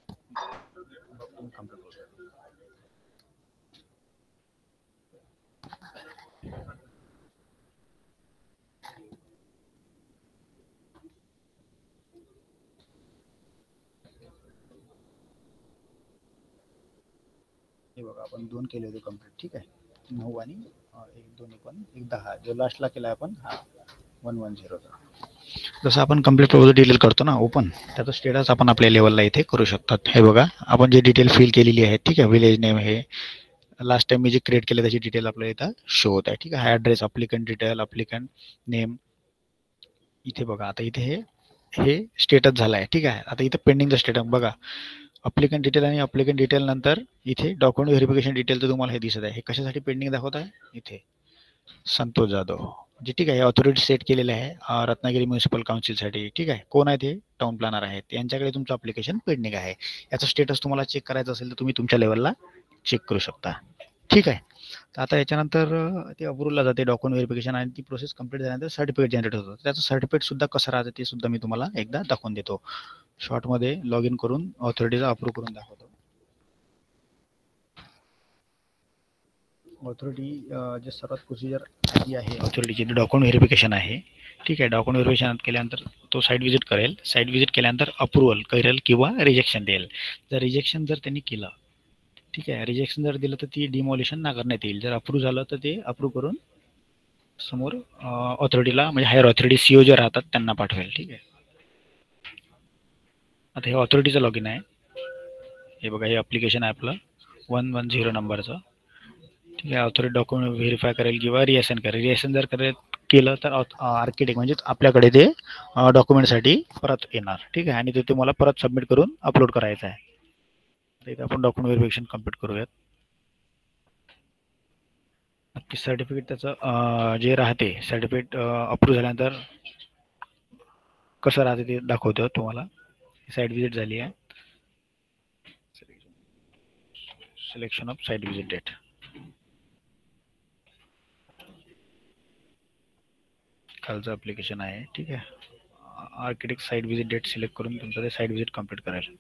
हे बघा, आपण 2 केले होते कंप्लीट. ठीक आहे, 9 आणि 1 2 1 1 10, जो लास्टला केला आपण हा 110. जसं आपण कंप्लीट प्रोजेक्ट डिटेल करतो ना ओपन, त्याचं स्टेटस आपण आपल्या लेवलला इथे करू शकतात. हे बघा, आपण जे डिटेल फिल केलेली आहे, ठीक आहे, विलेज नेम, हे लास्ट टाइम मी जे क्रिएट केलं त्याची डिटेल आपल्याला इथं शो होत आहे. ठीक आहे, address, applicant detail, applicant name. इथे बघा, आता इथे हे स्टेटस झालं आहे. ठीक आहे, आता इथे पेंडिंगचं स्टेटस बघा, अप्लिकंट डिटेल आणि अप्लिकंट डिटेल नंतर इथे डॉक्युमेंट व्हेरिफिकेशन डिटेल तर तुम्हाला हे दिसत आहे. हे कशासाठी पेंडिंग दाखवत आहे, इथे संतोष जाधव जे, ठीक आहे, ऑथॉरिटी सेट केलेले आहे रत्नागिरी म्युन्सिपल काउन्सिलसाठी. ठीक आहे, कोण आहे ते, टाउन प्लॅनर आहेत, यांच्याकडे तुमचं अप्लिकेशन पेंडिंग आहे. याचं स्टेटस तुम्हाला चेक करायचं असेल तर तुम्ही तुमच्या लेवलला चेक करू शकता. ठीक आहे, तर आता याच्यानंतर ते अप्रूव्हलला जाते डॉक्युमेंट व्हेरिफिकेशन आणि ती प्रोसेस कंप्लीट झाल्यानंतर सर्टिफिकेट जनरेट होतं. त्याचं सर्टिफिकेट सुद्धा कसं राहतं ते सुद्धा मी तुम्हाला एकदा दाखवून देतो. शॉर्टमध्ये लॉग इन करून ऑथॉरिटीचा अप्रूव्ह करून दाखवतो. ऑथॉरिटी जे सर्वात प्रोसिजर आधी आहे ऑथॉरिटीची डॉक्युमेंट व्हेरिफिकेशन आहे. ठीक आहे, डॉक्युमेंट व्हेरिफिकेशन केल्यानंतर तो साईट व्हिजिट करेल. साईट व्हिजिट केल्यानंतर अप्रुव्हल करेल किंवा रिजेक्शन देईल. जर रिजेक्शन जर त्यांनी केलं, ठीक आहे, रिजेक्शन जर दिलं तर ती डिमॉलिशन नाकारण्यात येईल. जर अप्रूव्ह झालं तर ते अप्रूव्ह करून समोर ऑथॉरिटीला म्हणजे हायर ऑथॉरिटी सीओ जे राहतात त्यांना पाठवेल. ठीक आहे, आता हे ऑथॉरिटीचं लॉगिन आहे. हे बघा, हे ॲप्लिकेशन आहे आपलं 110 नंबरचं. ठीक आहे, ऑथॉरिटी डॉक्युमेंट व्हेरीफाय करेल किंवा रिएसन करेल. रिएसन जर केलं तर आर्किटेक्ट म्हणजे आपल्याकडे ते डॉक्युमेंटसाठी परत येणार. ठीक आहे, आणि ते तुम्हाला परत सबमिट करून अपलोड करायचं आहे. तर इथे आपण डॉक्युमेंट व्हेरिफिकेशन कम्प्लीट करूयात. नक्की सर्टिफिकेट त्याचं जे राहते सर्टिफिकेट अप्रूव्ह झाल्यानंतर कसं राहते ते दाखवतो तुम्हाला. साईट व्हिजिट झाली आहे. Selection of site visit date. खालचं ॲप्लिकेशन आहे. ठीक आहे, architect site visit date select करून तुमचं ते साईट व्हिजिट कम्प्लीट करेल.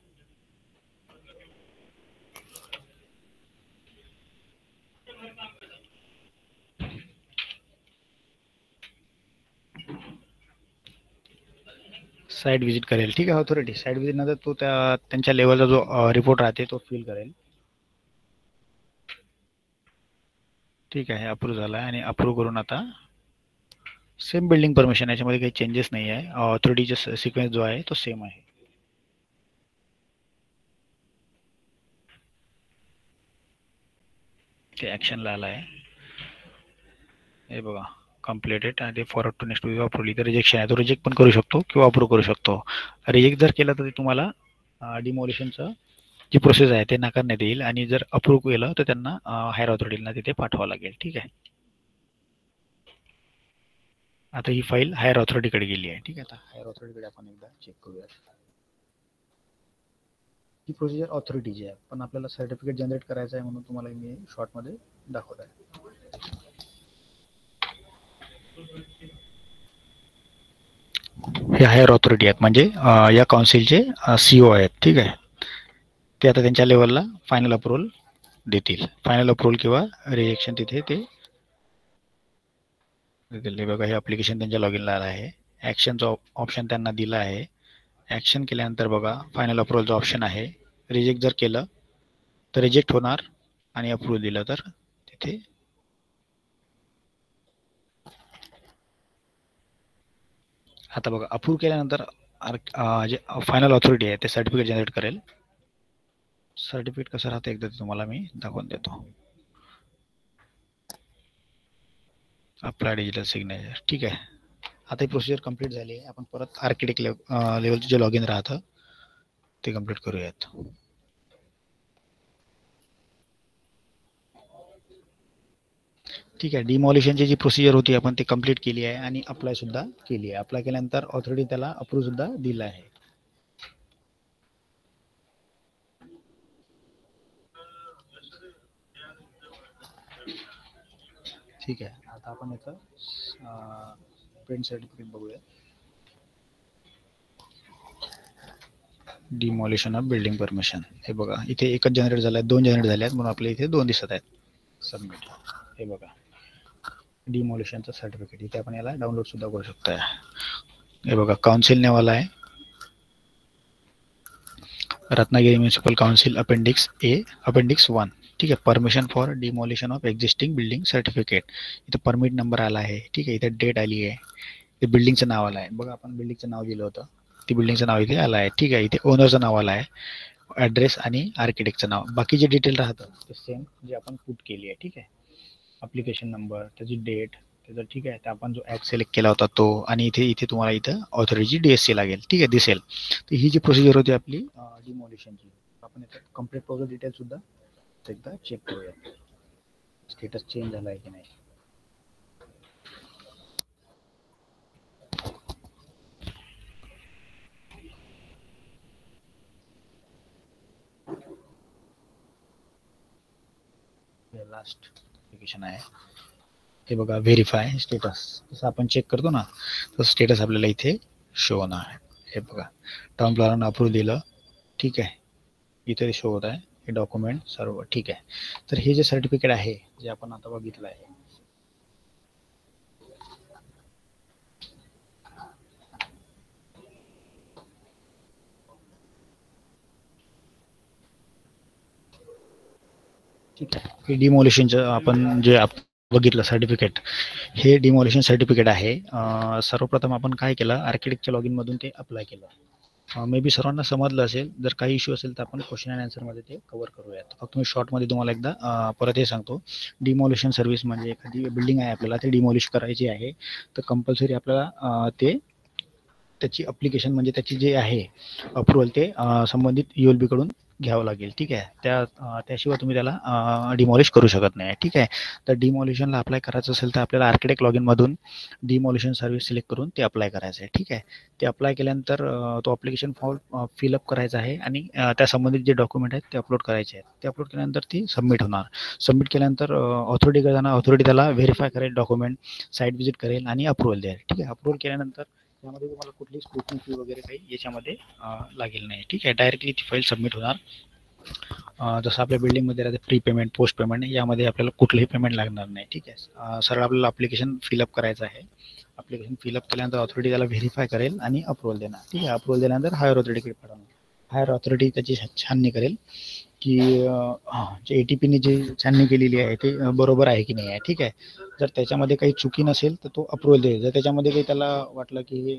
साईट व्हिजिट करेल. ठीक आहे, ऑथॉरिटी साईट व्हिजिट नंतर तो त्यांच्या लेवलचा जो रिपोर्ट राहते तो फिल करेल. ठीक आहे, अप्रूव्ह झाला आहे आणि अप्रूव्ह करून आता सेम बिल्डिंग परमिशन, याच्यामध्ये काही चेंजेस नाही आहे. ऑथॉरिटीचा सिक्वेन्स जो आहे तो सेम आहे. ते ॲक्शनला आला आहे. हे बघा, कम्प्लिटेड आणि ते फॉरवर्ड टू नेक्स्ट अप्रूव्हल. इथं रिजेक्शन आहे, तो रिजेक्ट पण करू शकतो किंवा अप्रूव्ह करू शकतो. रिजेक्ट जर केलं तर ते तुम्हाला डिमोलिशनचं जी प्रोसेस आहे ते नाकारण्यात येईल आणि जर अप्रूव्ह केलं तर त्यांना हायर ऑथॉरिटीला तिथे पाठवावं लागेल. ठीक आहे, आता ही फाईल हायर ऑथॉरिटीकडे गेली आहे. ठीक आहे, आता हायर ऑथॉरिटीकडे आपण एकदा चेक करूया. ही प्रोसिजर ऑथॉरिटीची आहे, पण आपल्याला सर्टिफिकेट जनरेट करायचं आहे म्हणून तुम्हाला मी शॉर्टमध्ये दाखवत आहे. हे हायर ऑथॉरिटी आहेत म्हणजे या काउन्सिलचे सीओ आहेत. ठीक आहे, ते आता त्यांच्या लेवलला फायनल अप्रूव्हल देतील. फायनल अप्रूव्हल किंवा रिजेक्शन तिथे ते देतील. बघा, हे ॲप्लिकेशन त्यांच्या लॉगिनला आलं आहे. ॲक्शनचा ऑप्शन त्यांना दिला आहे. ॲक्शन केल्यानंतर बघा फायनल अप्रूव्हलचं ऑप्शन आहे. रिजेक्ट जर केलं तर रिजेक्ट होणार आणि अप्रूव्ह दिलं तर तिथे आता बघा अप्रूव्ह केल्यानंतर जे फायनल ऑथॉरिटी आहे ते सर्टिफिकेट जनरेट करेल. सर्टिफिकेट कसं राहतं एकदा तुम्हाला मी दाखवून देतो. Apply digital signature. ठीक आहे, आता ही प्रोसिजर कंप्लीट झाली आहे. आपण परत आर्किटेक्ट लेवलचं जे लॉगिन राहतं ते कंप्लीट करूयात. ठीक आहे, डिमॉलिशनची जी प्रोसिजर होती आपण ती कंप्लीट केली आहे आणि अप्लाय सुद्धा केली आहे. अप्लाय केल्यानंतर ऑथॉरिटी त्याला अप्रूव्ह सुद्धा दिला आहे. ठीक आहे, आता आपण याचं प्रिंट सर्टिफिकेट बघूया. Demolition of building permission. हे बघा, इथे एकच जनरेट झाला आहे, 2 जनरेट झाले आहेत म्हणून आपल्या इथे 2 दिसत आहेत. सबमिट. हे बघा, डिमॉलिशनचं सर्टिफिकेट. इथे आपण याला डाउनलोड सुद्धा करू शकतो. हे बघा, काउन्सिल नेवाला आहे रत्नागिरी म्युनिसिपल काउन्सिल अपेंडिक्स ए अपेंडिक्स 1. ठीक आहे, permission for demolition of existing building certificate. इथे परमिट नंबर आला आहे. ठीक आहे, इथे डेट आली आहे. ते बिल्डिंगचं नाव आलं आहे. बघा, आपण बिल्डिंगचं नाव दिलं होतं, ती बिल्डिंगचं नाव इथे आलं आहे. ठीक आहे, इथे ओनरचं नाव आलं आहे, ॲड्रेस आणि आर्किटेक्टचं नाव. बाकी जे डिटेल राहतं ते सेम जे आपण पुट केली आहे. ठीक आहे, ॲप्लिकेशन नंबर, त्याची डेट, त्याचं. ठीक आहे, तर आपण जो ॲक्ट सिलेक्ट केला होता तो आणि इथे तुम्हाला इथं ऑथॉरिटी DSC लागेल. ठीक आहे, दिसेल. तर ही जी प्रोसिजर होती आपली डिमॉलिशनची, आपण इथं कम्प्लीट प्रोसेस डिटेल सुद्धा एकदा चेक करूया. स्टेटस चेंज झाला आहे की नाही. लास्ट ॲप्लिकेशन आहे. हे बघा, व्हेरीफाय स्टेटस. जसं आपण चेक करतो ना तसं स्टेटस आपल्याला इथे शो होणार आहे. हे बघा, टाउन प्लॅनरनं अप्रूव्ह दिलं. ठीक आहे, इथे शो होत आहे. हे डॉक्युमेंट सर्व ठीक आहे. तर हे जे सर्टिफिकेट आहे जे आपण आता बघितलं आहे, ठीक आहे, हे डिमोलिशनचं आपण जे बघितलं सर्टिफिकेट, हे डिमोलिशन सर्टिफिकेट आहे. सर्वप्रथम आपण काय केलं, आर्किटेक्टच्या लॉगिन मधून ते अप्लाय केलं. मे बी सर्वांना समजलं असेल. जर काही इश्यू असेल तर आपण क्वेश्चन अँड आन्सर मध्ये ते कव्हर करूयात. फक्त मी शॉर्टमध्ये तुम्हाला एकदा परत हे सांगतो. डिमोलिशन सर्व्हिस म्हणजे एखादी बिल्डिंग आहे आपल्याला ते डिमोलिश करायची आहे, तर कंपल्सरी आपल्याला त्याची अप्लिकेशन म्हणजे त्याची जे आहे अप्रुव्हल ते संबंधित ULB कडून घ्यावं लागेल. ठीक आहे, त्याशिवाय तुम्ही त्याला डिमॉलिश करू शकत नाही. ठीक आहे, तर डिमॉलिशनला अप्लाय करायचं असेल तर आपल्याला आर्किटेक्ट लॉगिन मधून डिमॉलिशन सर्व्हिस सिलेक्ट करून ते अप्लाय करायचं आहे. ठीक आहे, ते अप्लाय केल्यानंतर तो अप्लिकेशन फॉर्म फिलअप करायचा आहे आणि त्या संबंधित जे डॉक्युमेंट आहेत ते अपलोड करायचे आहेत. ते अपलोड केल्यानंतर ती सबमिट होणार. सबमिट केल्यानंतर ऑथॉरिटी करताना ऑथॉरिटी त्याला व्हेरीफाय करेल, डॉक्युमेंट साईट व्हिजिट करेल आणि अप्रुव्हल देईल. ठीक आहे, अप्रुव्हल केल्यानंतर त्यामध्ये तुम्हाला कुठली स्क्रूटनी फी वगैरे काही याच्यामध्ये लागेल नाही. ठीक आहे, डायरेक्टली ती फाईल सबमिट होणार. जसं आपल्या बिल्डिंगमध्ये राहते प्री पेमेंट, पोस्ट पेमेंट, यामध्ये आपल्याला कुठलंही पेमेंट लागणार नाही. ठीक आहे, सरळ आपल्याला अप्लिकेशन फिलअप करायचं आहे. अप्लिकेशन फिलअप केल्यानंतर ऑथॉरिटी त्याला व्हेरीफाय करेल आणि अप्रुव्हल देणार. ठीक आहे, अप्रुव्हल दिल्यानंतर हायर ऑथॉरिटीकडे पाठवणार. हायर ऑथॉरिटी त्याची छाननी करेल की जे ATPने जी छाननी केलेली आहे ते बरोबर आहे की नाही आहे. ठीक आहे, जर त्याच्यामध्ये काही चुकी नसेल तर तो अप्रुव्हल देईल. जर त्याच्यामध्ये काही त्याला वाटलं की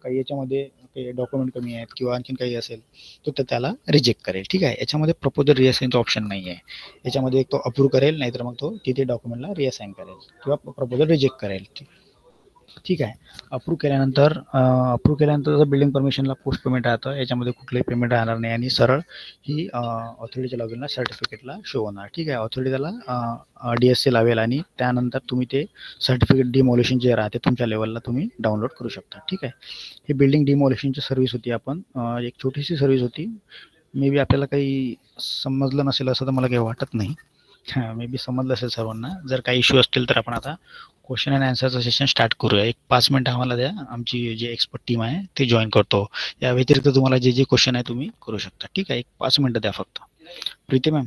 काही याच्यामध्ये काही डॉक्युमेंट कमी आहेत किंवा आणखीन काही असेल तर त्याला रिजेक्ट करेल. ठीक आहे, याच्यामध्ये प्रपोजल रिअसाईनचा ऑप्शन नाही आहे. याच्यामध्ये एक तो अप्रूव्ह करेल, नाहीतर मग तो तिथे डॉक्युमेंटला रिअसाईन करेल किंवा प्रपोजल रिजेक्ट करेल. ठीक आहे, अप्रूव्ह केल्यानंतर बिल्डिंग परमिशनला पोस्ट पेमेंट राहतं. याच्यामध्ये कुठलंही पेमेंट राहणार नाही आणि सरळ ही ऑथॉरिटीच्या लॉगिनला सर्टिफिकेटला शो होणार. ठीक आहे, ऑथॉरिटी त्याला DSC लावेल आणि त्यानंतर तुम्ही ते सर्टिफिकेट डिमोलिशन जे राहते तुमच्या लेवलला तुम्ही डाउनलोड करू शकता. ठीक आहे, ही बिल्डिंग डिमोलिशनची सर्व्हिस होती. आपण एक छोटीशी सर्व्हिस होती. मे बी आपल्याला काही समजलं नसेल असं तर मला काही वाटत नाही. मे बी समजलं असेल सर्वांना. जर काही इश्यू असतील तर आपण आता क्वेश्चन अँड आन्सरचं सेशन स्टार्ट करूया. एक 5 मिनिटं आम्हाला द्या. आमची जे एक्सपर्ट टीम आहे ते जॉईन करतो. या व्यतिरिक्त तुम्हाला जे क्वेश्चन आहे तुम्ही करू शकता. ठीक आहे, एक 5 मिनिटं द्या फक्त. प्रीती मॅम.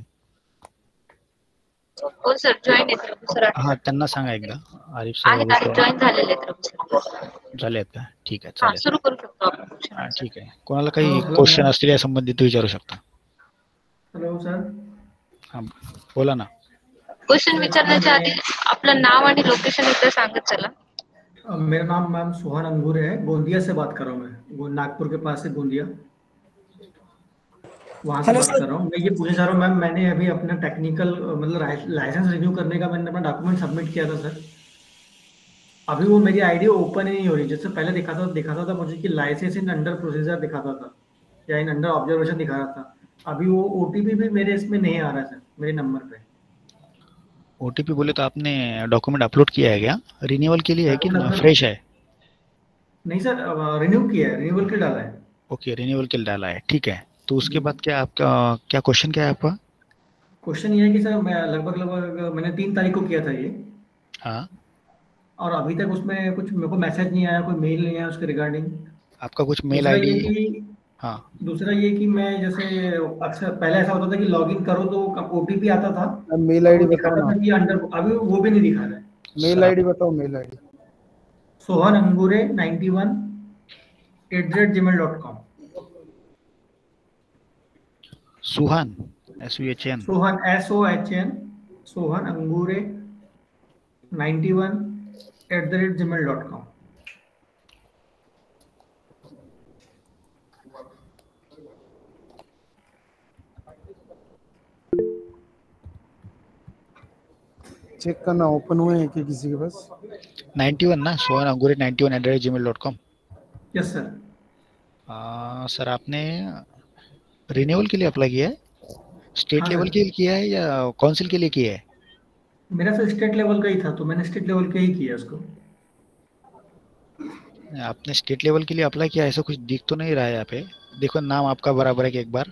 हो सर, जॉईन आहेत सर. हा, त्यांना सांगा एकदा. आरिफ सर जॉईन झालेले आहेत. झाले आहेत का? ठीक आहे, चालेल, सुरू करू शकतो आपण. ठीक आहे, कोणाला काही क्वेश्चन असतील या संबंधित विचारू शकता. Hello sir. हा, बोला ना. क्वेश्चन विचारण्याच्या आधी आपलं नाव आणि लोकेशन एकदा सांगत चला. मेरा नाम मैम सुहान अंगूरे है, गोंदिया से बात कर रहा हूँ मैं, नागपुर के पास से गोंदिया, वहाँ से बात कर रहा हूँ. मैं ये पूछना चाह रहा हूँ मैम, मैंने अभी अपना टेक्निकल मतलब लाइसेंस रिन्यू करने का मैंने अपना डॉक्यूमेंट सबमिट किया था सर. अभी वो मेरी आईडी ओपन ही नहीं हो रही. जैसे पहले दिखाता था मुझे कि लाइसेंस इन अंडर प्रोसीजर दिखाता था या इन अंडर ऑब्जर्वेशन दिखा रहा था. अभी वो OTP भी मेरे इसमें नहीं आ रहा सर, मेरे नंबर पे. OTP बोले तो आपने डॉक्यूमेंट अपलोड किया है क्या? रिन्यूअल के लिए है कि फ्रेश है? नहीं सर, रिन्यू किया है, रिन्यूअल के डाला है. ओके, रिन्यूअल के डाला है. ठीक है, तो उसके बाद क्या आपका क्या क्वेश्चन क्या है आपका? क्वेश्चन ये है कि सर मैं लगभग मैंने 3 तारीख को किया था ये. हाँ. और अभी तक उसमें कुछ मेरे को मैसेज नहीं आया, कोई मेल नहीं आया उसके रिगार्डिंग. आपका कुछ मेल ID? हाँ. दूसरा ये कि मैं जैसे अक्सर पहले ऐसा होता था कि लॉगिन करो तो OTP आता था. मेल ID बताओ ना. अभी वो भी नहीं दिखा रहा है. मेल ID बताओ. मेल ID सोहन अंगूरे 91 @gmail.com. सुहान SUHN. सोहन SOHN सोहन अंगूरे 91 @gmail.com. चेक करना ओपन हुए हैं कि किसी के पास. 91 ना, सोहन अंगूरे 91 @gmail.com. Yes sir. सर आपने रिन्यूअल के लिए अप्लाई किया है? स्टेट लेवल के लिए किया है या काउंसिल के लिए किया है? मेरा सर स्टेट लेवल का ही था, तो मैंने स्टेट लेवल का ही किया उसको. आपने स्टेट लेवल के लिए अप्लाई किया, ऐसा कुछ दिख तो नहीं रहा है यहाँ पे. देखो नाम आपका बराबर है कि एक बार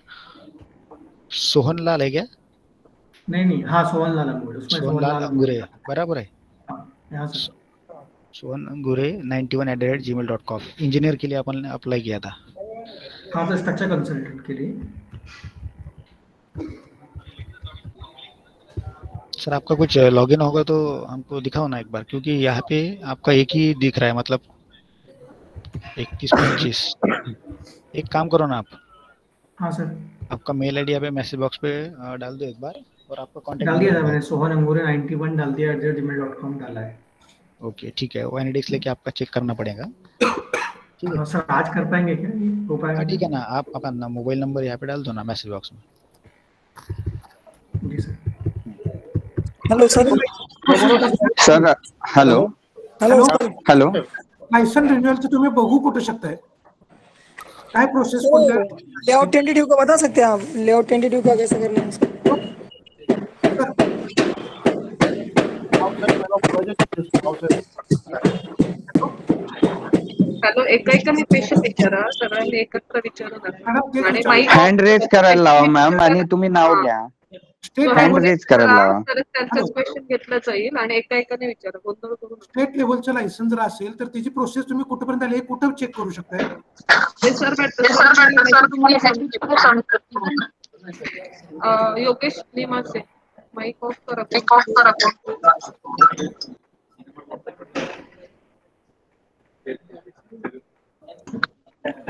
सोहन लाल है क्या? नहीं, हाँ सोहन लाल अंगूरे. उसमें सोहन लाल अंगूरे बराबर है. यहाँ सर सोहन अंगूरे 91 @gmail.com. इंजीनियर के लिए अपन ने अप्लाई किया था. हाँ सर, स्ट्रक्चर कंसल्टेंट के लिए. सर आपका कुछ लॉगिन होगा तो हमको दिखाओ ना एक बार, क्योंकि यहाँ पे आपका एक ही दिख रहा है, मतलब 21-25। एक काम करो ना आप, हाँ सर, आपका मेल आईडी यहाँ पे मैसेज बॉक्स पे डाल दो एक बार, और आपका कॉन्टेक्ट डाल दिया था मैंने, सोहन अंगूरे 91 डाल दिया, @gmail.com डाला है। ओके ठीक है, वो एनालिटिक्स लेके आपका चेक करना पड़ेगा। ठीक है सर, आज कर पाएंगे क्या, हो पाएगा? ठीक है ना, आप अपना मोबाइल नंबर यहाँ पे डाल दो ना मैसेज बॉक्स में। जी sir. Hello sir, sir hello hello hello license रिन्युअलचं तुम्ही बघू कुठं शकताय, काय प्रोसेस कोणत्या? लेआउट टेंटेटिव का बता सकते हैं आप, लेआउट टेंटेटिव का कैसे करना है इसका? हॅलो, एकाएकाने क्वेश्चन विचारा, सगळ्यांनी एकत्र विचारू नका. आणि माईक हँड रेज करायला लावा मॅम, आणि तुम्ही नाव घ्या. हँड रेज करायला लावा. तर त्यांचंच क्वेश्चन घेतलं जाईल आणि एकाएकाने विचारा, गोंधळ करू नका. स्टेट लेवलचं लायसन जर असेल तर त्याची प्रोसेस तुम्ही कुठपर्यंत आली, कुठं चेक करू शकताय? हे सर योगेश निमासे, माईक ऑफ करा.